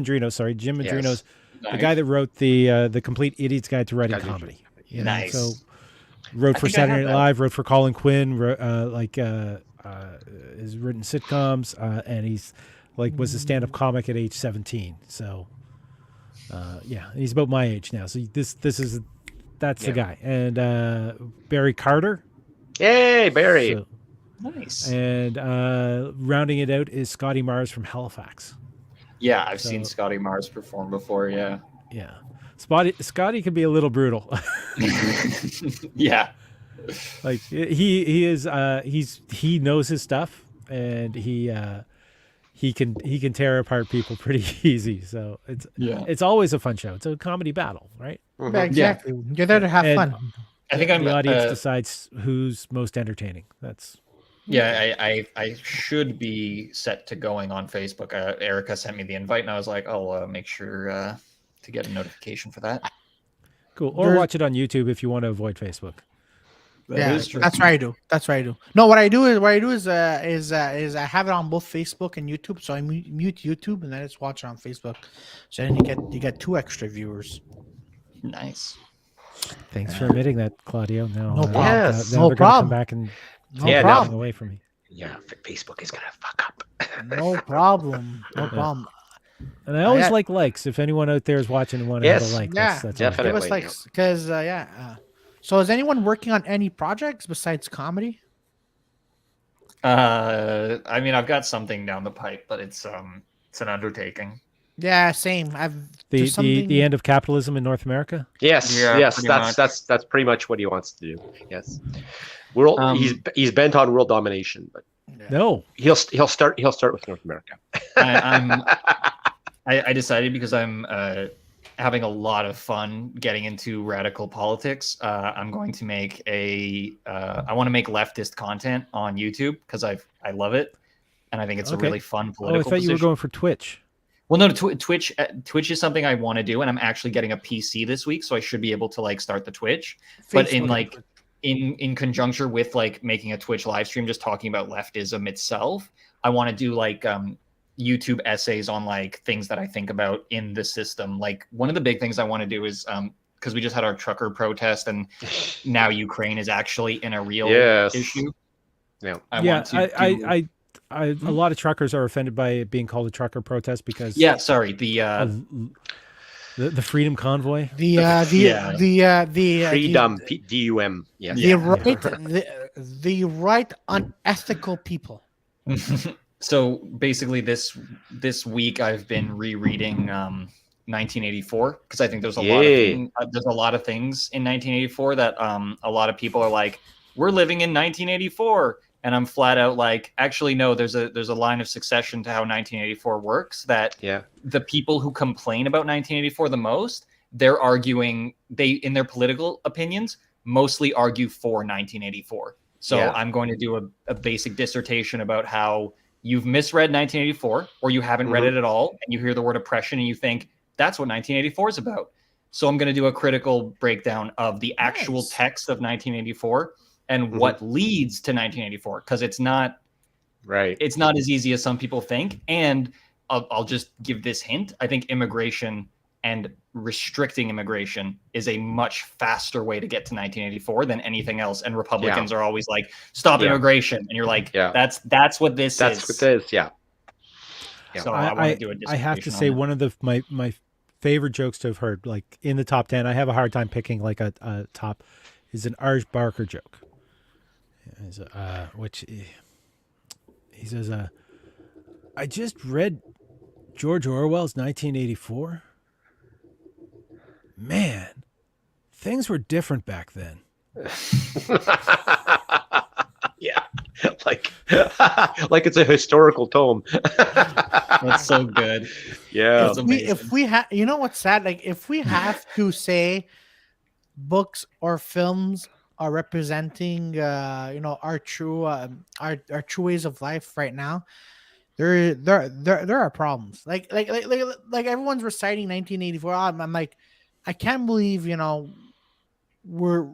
Mandrino's the guy that wrote the Complete Idiot's Guide to Writing Comedy. Nice. So wrote for Saturday Night Live, wrote for Colin Quinn, has written sitcoms, and he's was a stand-up comic at age 17. So he's about my age now. So that's the guy. And Barry Carter. Yay, Barry. So, nice. And rounding it out is Scotty Mars from Halifax. Yeah, I've seen Scotty Mars perform before. Yeah. Scotty can be a little brutal. Yeah. Like he knows his stuff, and he can tear apart people pretty easy. So it's always a fun show. It's a comedy battle, right? Mm-hmm. Yeah, exactly. Yeah. You're there to have fun. I think the audience decides who's most entertaining. That's I should be set to going on Facebook. Erica sent me the invite, and I was like, I'll make sure to get a notification for that. Cool. Or watch it on YouTube if you want to avoid Facebook. That's what I do. No, what I do is I have it on both Facebook and YouTube. So I mute YouTube and then I just watch it on Facebook. So then you get 2 extra viewers. Nice. Thanks for admitting that, Claudio. No problem. No problem. Come back and take problem away from me. Yeah, Facebook is gonna fuck up. No problem. No problem. And I always like likes. If anyone out there is watching and want to have a like, that's definitely. Give us likes because So is anyone working on any projects besides comedy? I mean, I've got something down the pipe, but it's an undertaking. Yeah, same. The end of capitalism in North America. Yes, that's pretty much what he wants to do. Yes, he's bent on world domination, but no, he'll start with North America. I decided because I'm having a lot of fun getting into radical politics. I'm going to make I want to make leftist content on YouTube because I love it, and I think it's a really fun political. I thought you were going for Twitch. Well, no, Twitch is something I want to do, and I'm actually getting a PC this week, so I should be able to start the Twitch. But in conjuncture with making a Twitch live stream, just talking about leftism itself, I want to do YouTube essays on things that I think about in the system. One of the big things I want to do is because we just had our trucker protest, and now Ukraine is actually in a real issue. Yeah, a lot of truckers are offended by it being called a trucker protest because the freedom convoy, the freedom DUM, yes, the right unethical people. So basically, this week I've been rereading 1984, because I think there's a lot of things in 1984 that a lot of people are like, we're living in 1984, and I'm flat out like, actually no, there's a line of succession to how 1984 works, that the people who complain about 1984 the most, they're arguing, in their political opinions mostly argue for 1984. So I'm going to do a basic dissertation about how you've misread 1984, or you haven't read it at all, and you hear the word oppression and you think that's what 1984 is about. So I'm going to do a critical breakdown of the actual text of 1984 and what leads to 1984, because it's not as easy as some people think. And I'll just give this hint. I think immigration and restricting immigration is a much faster way to get to 1984 than anything else. And Republicans are always like, stop immigration. And you're like, that's what this is. That's what this is. Yeah. So I want to do a dissertation. I have to say, one of my favorite jokes to have heard, like in the top 10, I have a hard time picking like a top, is an Arj Barker joke. Which he says, I just read George Orwell's 1984. Man, things were different back then. Yeah, like it's a historical tome. That's so good. Yeah. If we have, you know what's sad? Like, if we have to say books or films are representing, our true ways of life right now, there are problems. Like everyone's reciting 1984. I'm like, I can't believe we're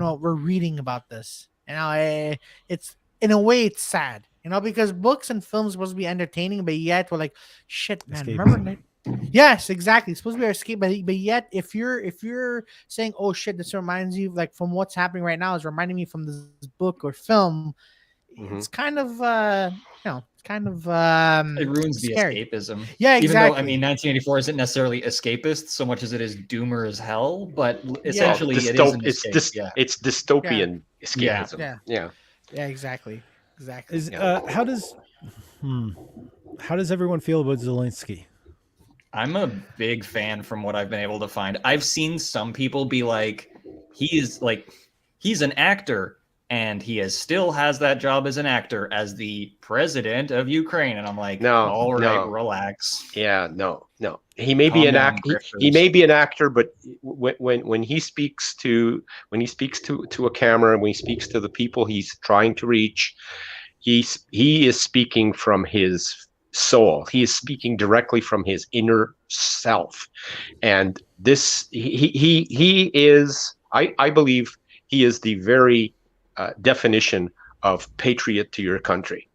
reading about this. It's, in a way, it's sad, because books and films are supposed to be entertaining, but yet we're like, shit, man. Escape. Remember? Yes, exactly. It's supposed to be our escape, but yet if you're saying, oh shit, this reminds you, like, from what's happening right now is reminding me from this book or film, it's kind of it ruins scary. the escapism. Yeah, exactly. Even though 1984 isn't necessarily escapist so much as it is doomer as hell, but essentially it is an escape. It's dystopian escapism. Yeah, exactly. How does everyone feel about Zelensky? I'm a big fan from what I've been able to find. I've seen some people be like, he's an actor, and he still has that job as an actor as the president of Ukraine. And I'm like, relax. Yeah, no. He may be an actor. He may be an actor, but when he speaks to a camera, and when he speaks to the people he's trying to reach, he is speaking from his soul. He is speaking directly from his inner self, and this he is. I believe he is the very definition of patriot to your country.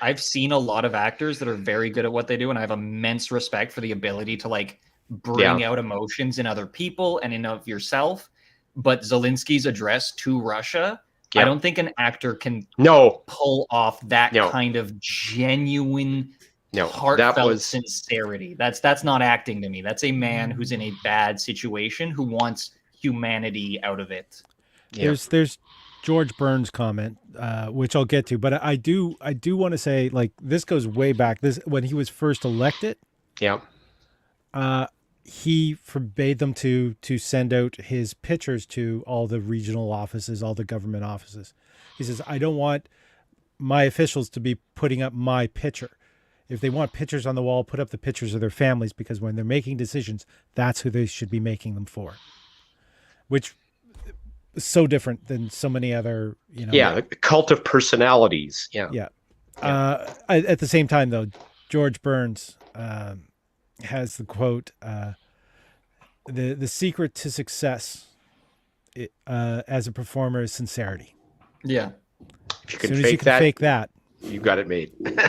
I've seen a lot of actors that are very good at what they do, and I have immense respect for the ability to like bring out emotions in other people and in of yourself. But Zelensky's address to Russia, I don't think an actor can pull off that kind of genuine, heartfelt sincerity. That's not acting to me. That's a man who's in a bad situation who wants humanity out of it. There's George Burns' comment, which I'll get to, but I do want to say, like, this goes way back. This, when he was first elected, he forbade them to send out his pictures to all the regional offices, all the government offices. He says, I don't want my officials to be putting up my picture. If they want pictures on the wall, put up the pictures of their families, because when they're making decisions, that's who they should be making them for. Which is so different than so many other, the cult of personalities. At the same time, though, George Burns has the quote, the secret to success as a performer is sincerity. Yeah. If you can, as soon as you can fake that, you got it made. But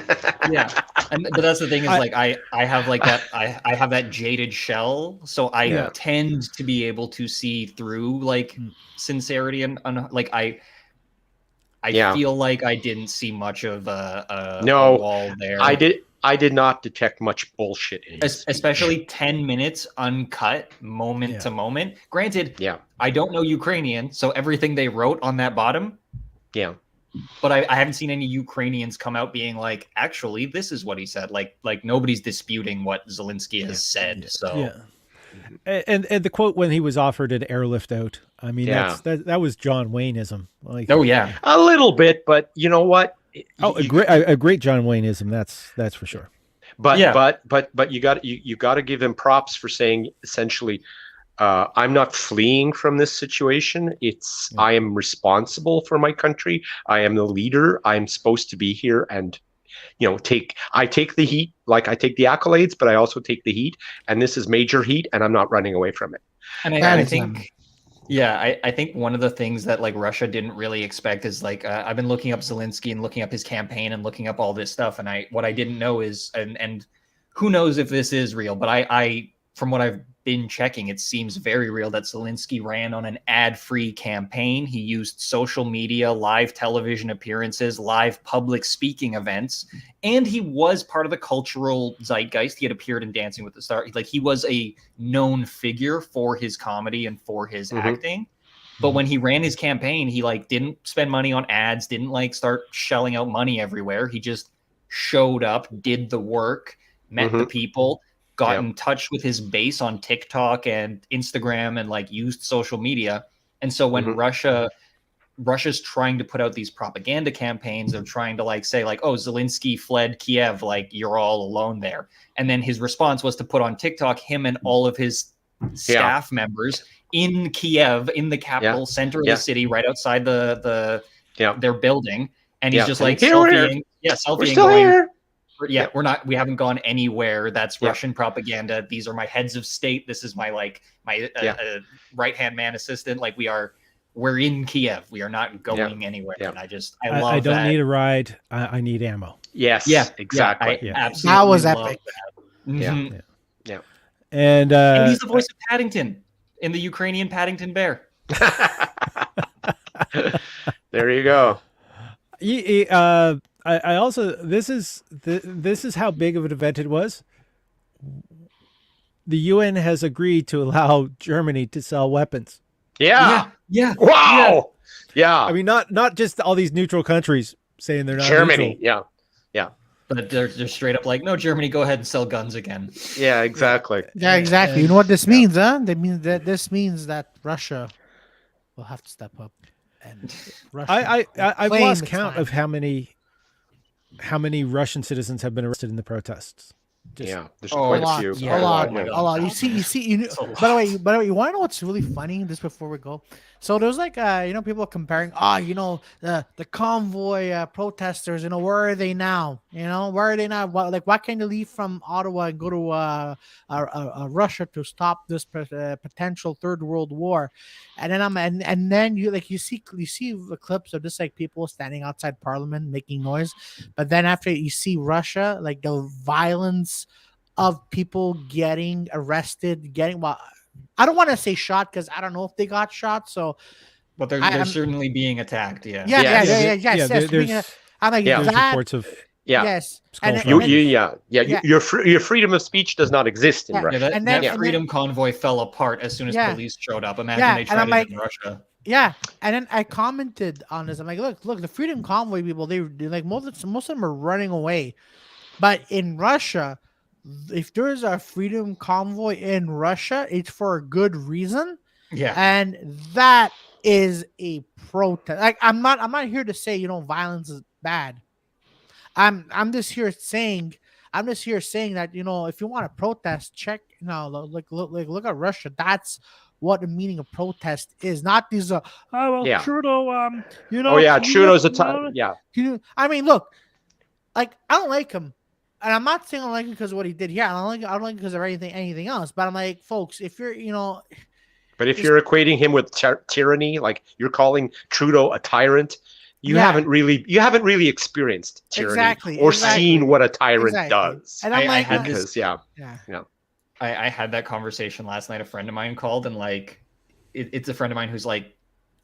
that's the thing is, like, I have like that, I have that jaded shell, so I tend to be able to see through like sincerity and like I feel like I didn't see much of a wall there. I did not detect much bullshit in it. Especially 10 minutes uncut, moment to moment. Granted, I don't know Ukrainian, so everything they wrote on that bottom, but I haven't seen any Ukrainians come out being like, actually, this is what he said. Like nobody's disputing what Zelensky has said. So and the quote when he was offered an airlift out, I mean, that was John Wayneism. Like, oh yeah, a little bit, but you know what? A great John Wayneism. That's for sure. But you got to give him props for saying essentially, I'm not fleeing from this situation. I am responsible for my country. I am the leader. I'm supposed to be here, and I take the heat. Like I take the accolades, but I also take the heat. And this is major heat, and I'm not running away from it. And I think. Yeah, I think one of the things that like Russia didn't really expect is like I've been looking up Zelensky and looking up his campaign and looking up all this stuff, and what I didn't know is and who knows if this is real, but I from what I've been checking, it seems very real that Zelensky ran on an ad-free campaign. He used social media, live television appearances, live public speaking events, and he was part of the cultural zeitgeist. He had appeared in Dancing with the Stars. Like he was a known figure for his comedy and for his acting. But when he ran his campaign, he like didn't spend money on ads, didn't like start shelling out money everywhere. He just showed up, did the work, met the people, got in touch with his base on TikTok and Instagram and like used social media. And so when Russia's trying to put out these propaganda campaigns, they're trying to like say like, oh, Zelensky fled Kiev, like you're all alone there. And then his response was to put on TikTok him and all of his staff members in Kiev, in the capital center of the city, right outside their building. And he's just like selfieing. Selfieing. We're still here. We haven't gone anywhere. That's Russian propaganda. These are my heads of state. This is my right-hand man assistant. Like we're in Kiev. We are not going anywhere. And I don't need a ride. I need ammo. Yes. Yeah. Exactly. Absolutely. That was epic. That. Yeah. And he's the voice of Paddington in the Ukrainian Paddington Bear. There you go. I also this is how big of an event it was. The UN has agreed to allow Germany to sell weapons. Yeah. Wow. Yeah. I mean, not just all these neutral countries saying they're not Germany. Neutral. Yeah. But they're straight up like, no, Germany, go ahead and sell guns again. Yeah, exactly. Yeah, exactly. You know what this means, huh? This means that Russia will have to step up. And Russia I've lost count of how many Russian citizens have been arrested in the protests. There's quite a few. A lot. You see. By the way, you want to know what's really funny? Just before we go, so there's like people comparing. The convoy protesters. Where are they now? Where are they now? Why can't they leave from Ottawa and go to Russia to stop this potential third world war? And then you see the clips of just like people standing outside Parliament making noise, but then after you see Russia, like the violence of people getting arrested, I don't want to say shot because I don't know if they got shot. So, but they're certainly being attacked. Yes. I'm like, there's reports of. Yes. Your freedom of speech does not exist in Russia. That freedom convoy fell apart as soon as police showed up. Imagine they tried it in Russia. Yeah, and then I commented on this. I'm like, look, the freedom convoy people, they like most of them are running away, but in Russia, if there's a freedom convoy in Russia, it's for a good reason. Yeah, and that is a protest. Like I'm not here to say violence is bad. I'm just here saying that if you want to protest, check look at Russia. That's what the meaning of protest is. Not these Trudeau Trudeau's a time. I mean, look, like I don't like him, and I'm not saying I like him because of what he did here. I don't like him because of anything else. But I'm like, folks, if you're but if you're equating him with tyranny, like you're calling Trudeau a tyrant. You haven't really experienced tyranny or seen what a tyrant does. And I'm I had that conversation last night. A friend of mine called, and like, it's a friend of mine who's like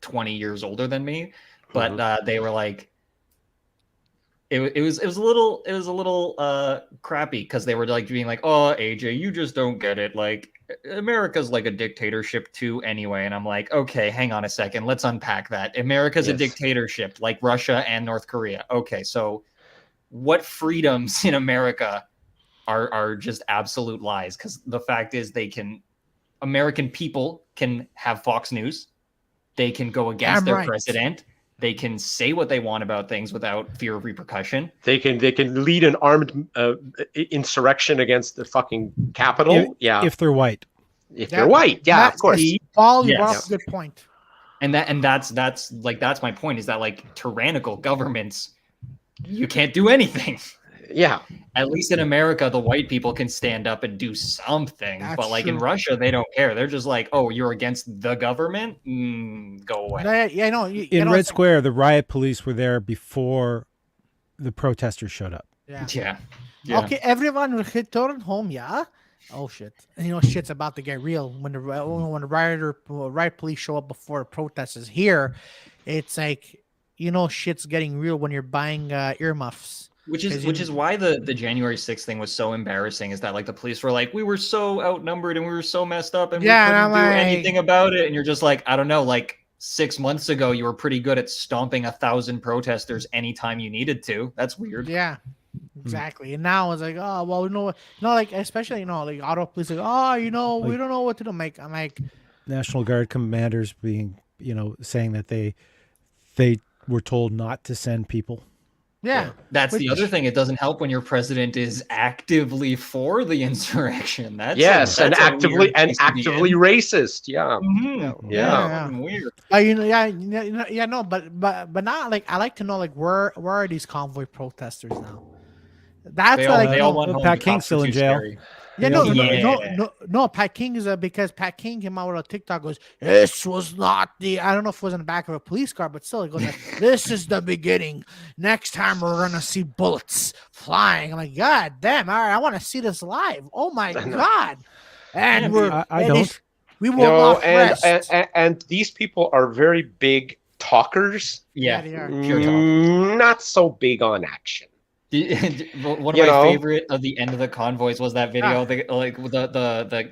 20 years older than me, but they were like, it was a little crappy because they were like being like, oh, AJ, you just don't get it. Like America's like a dictatorship too anyway. And I'm like, okay, hang on a second. Let's unpack that. America's a dictatorship like Russia and North Korea. Okay, so what freedoms in America are just absolute lies? Because the fact is American people can have Fox News. They can go against their president. They can say what they want about things without fear of repercussion. They can lead an armed insurrection against the fucking Capitol. If they're white. If they're white, of course. Paul, you brought up a good point. And that's my point, is that like tyrannical governments, you can't do anything. Yeah. At least in America, the white people can stand up and do something. But like in Russia, they don't care. They're just like, oh, you're against the government? Go away. Yeah, no. In Red Square, the riot police were there before the protesters showed up. Yeah. Okay, everyone return home, yeah? Oh, shit. And shit's about to get real. When the riot police show up before protesters here, it's like, shit's getting real when you're buying earmuffs. Which is why the January 6th thing was so embarrassing, is that like the police were like, we were so outnumbered and we were so messed up and we couldn't do anything about it. And you're just like, I don't know, like 6 months ago, you were pretty good at stomping 1,000 protesters anytime you needed to. That's weird. Yeah, exactly. And now it's like, oh, well, like, especially, like auto police, like, oh, we don't know what to do. I'm like, National Guard commanders being, saying that they were told not to send people. Yeah, that's the other thing. It doesn't help when your president is actively for the insurrection. That's actively racist. Yeah, weird. No, but not like, I like to know, like, where are these convoy protesters now? That's they all went home. Pat King's still in jail. No. Pat King is because Pat King came out with a TikTok, goes, this was not I don't know if it was in the back of a police car, but still, it goes, this is the beginning. Next time we're gonna see bullets flying. I'm like, God damn! All right, I want to see this live. Oh my God! And we will not rest. And these people are very big talkers. Yeah, they are. Not so big on action. One of my favorite of the end of the convoys was that video. The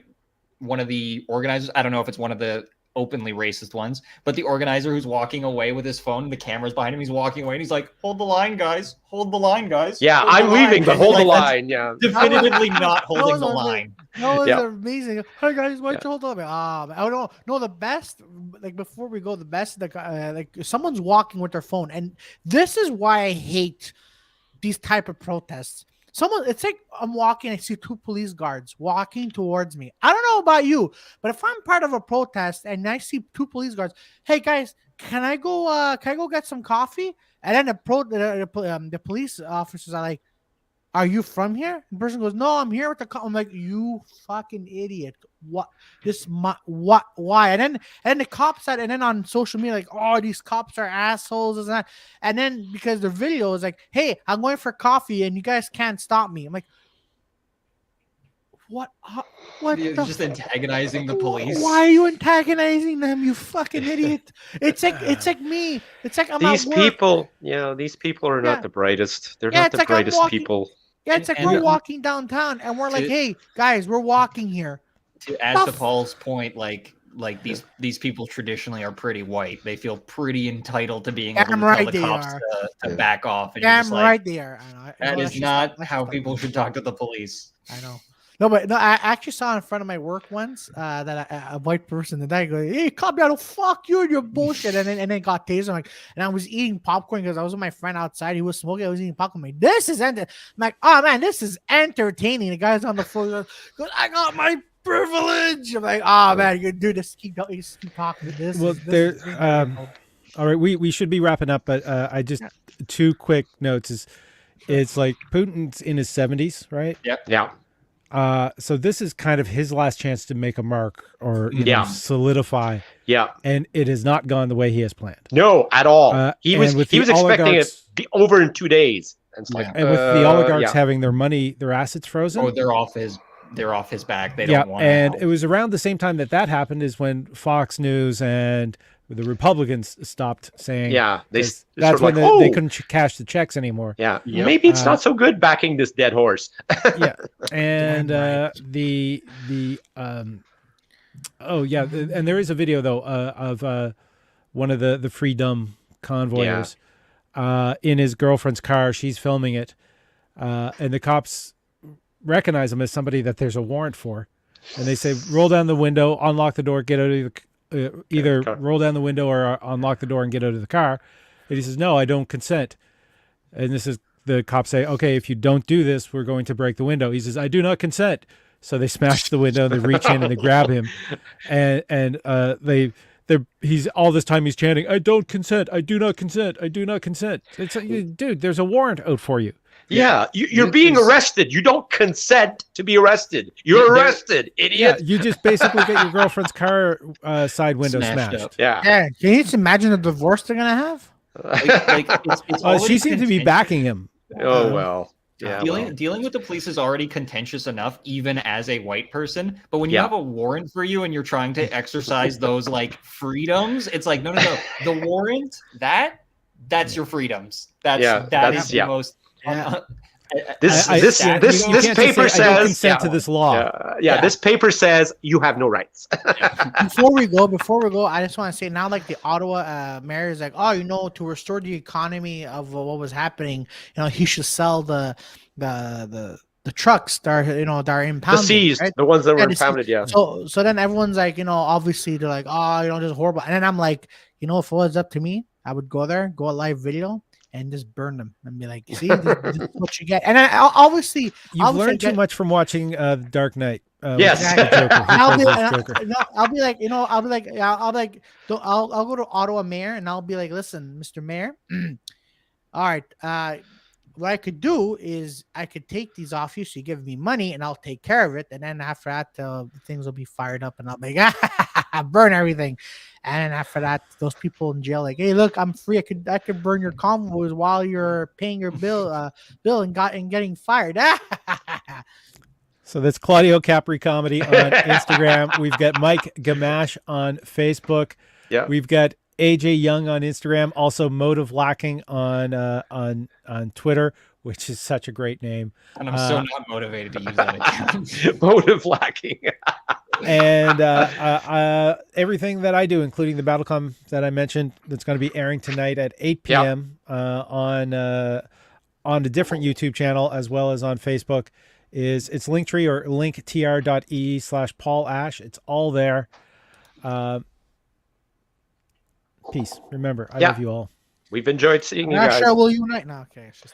one of the organizers, I don't know if it's one of the openly racist ones, but the organizer who's walking away with his phone, the camera's behind him, he's walking away and he's like, hold the line, guys. Hold the line, guys. Yeah, I'm leaving, but hold the line. Yeah. Definitively not holding the line. No, it's amazing. Hey guys, why don't you hold on? I don't know. The best, like, before we go, the best, like someone's walking with their phone, and this is why I hate these type of protests. It's like I'm walking, I see 2 police guards walking towards me. I don't know about you, but if I'm part of a protest and I see 2 police guards, hey guys, can I go get some coffee? And then the police officers are like, are you from here? The person goes, no, I'm here with the I'm like, you fucking idiot. What? What? Why? And then the cops said, and then on social media, like, oh, these cops are assholes, and that. And then because the video is like, hey, I'm going for coffee and you guys can't stop me. I'm like, what? What? You're just antagonizing the police. Why are you antagonizing them, you fucking idiot? It's like me. It's like these people. These people are not the brightest. They're not the brightest people. Yeah, it's like we're walking downtown and we're like, hey guys, we're walking here. To add to Paul's point, like these people traditionally are pretty white. They feel pretty entitled to being able to tell the cops to back off. And Damn right they are. That is not how people should talk to the police. I know. No, I actually saw in front of my work once that a white person, the guy goes, hey, Colorado, fuck you and your bullshit. And then got tased. And I was eating popcorn because I was with my friend outside. He was smoking. I was eating popcorn. I'm like, this is I'm like, oh man, this is entertaining. The guy's on the floor goes, I got my privilege. I'm like, oh man, you do this. Keep talking. This. Well, all right, we should be wrapping up, but I just 2 quick notes. It's like Putin's in his 70s, right? Yep. Yeah. So this is kind of his last chance to make a mark or solidify. Yeah. And it has not gone the way he has planned. No, at all. He was expecting it to be over in 2 days. And it's and with the oligarchs having their assets frozen. Oh, they're off his back. They don't want and it was around the same time that happened is when Fox News and the Republicans stopped saying. Yeah, that's sort of when like, they couldn't cash the checks anymore. Yeah, maybe it's not so good backing this dead horse. Yeah, and oh yeah, and there is a video though of one of the freedom convoyers in his girlfriend's car. She's filming it, and the cops recognize him as somebody that there's a warrant for, and they say, roll down the window, unlock the door, get out of the either roll down the window or unlock the door and get out of the car. And he says, no, I don't consent. And this is the cops say, okay, if you don't do this, we're going to break the window. He says, I do not consent. So they smash the window, they reach in and they grab him, and he's all this time he's chanting, I don't consent, I do not consent, I do not consent. It's dude, there's a warrant out for you. Yeah, you're being arrested. You don't consent to be arrested. You're arrested, idiot. Yeah, you just basically get your girlfriend's car side window smashed. Yeah. Can you just imagine the divorce they're gonna have? She seems to be backing him. Oh well. Yeah, dealing with the police is already contentious enough, even as a white person. But when you have a warrant for you and you're trying to exercise those like freedoms, it's like no. The warrant that's your freedoms. That is the most. This paper says I don't consent to this law. This paper says you have no rights. Before we go, I just want to say now, like the Ottawa mayor is like, to restore the economy of what was happening, he should sell the trucks that are impounded, the seized, right? The ones that were impounded. Yeah. So then everyone's like, obviously they're like, just horrible. And then I'm like, if it was up to me, I would go there, go a live video, and just burn them and be like, see, this is what you get. And then obviously you've learned too much from watching Dark Knight. Yes. I'll be like, I'll go to Ottawa mayor and I'll be like, listen, Mr. Mayor, all right, what I could do is I could take these off you, so you give me money and I'll take care of it. And then after that, things will be fired up and I'll be like, burn everything. And after that, those people in jail like, hey, look, I'm free. I could burn your convoys while you're paying your bill and getting fired. So that's Claudio Capri Comedy on Instagram. We've got Mike Gamache on Facebook. Yeah. We've got AJ Young on Instagram. Also Motive Lacking on Twitter, which is such a great name. And I'm so not motivated to use that again. Motive Lacking. And everything that I do, including the Battlecom that I mentioned, that's going to be airing tonight at 8 p.m. On a different YouTube channel as well as on Facebook, it's Linktree or linktr.ee/Paul Ash. It's all there. Peace. Remember, I love you all. We've enjoyed seeing you I'm guys. not sure we'll unite now. Okay, it's just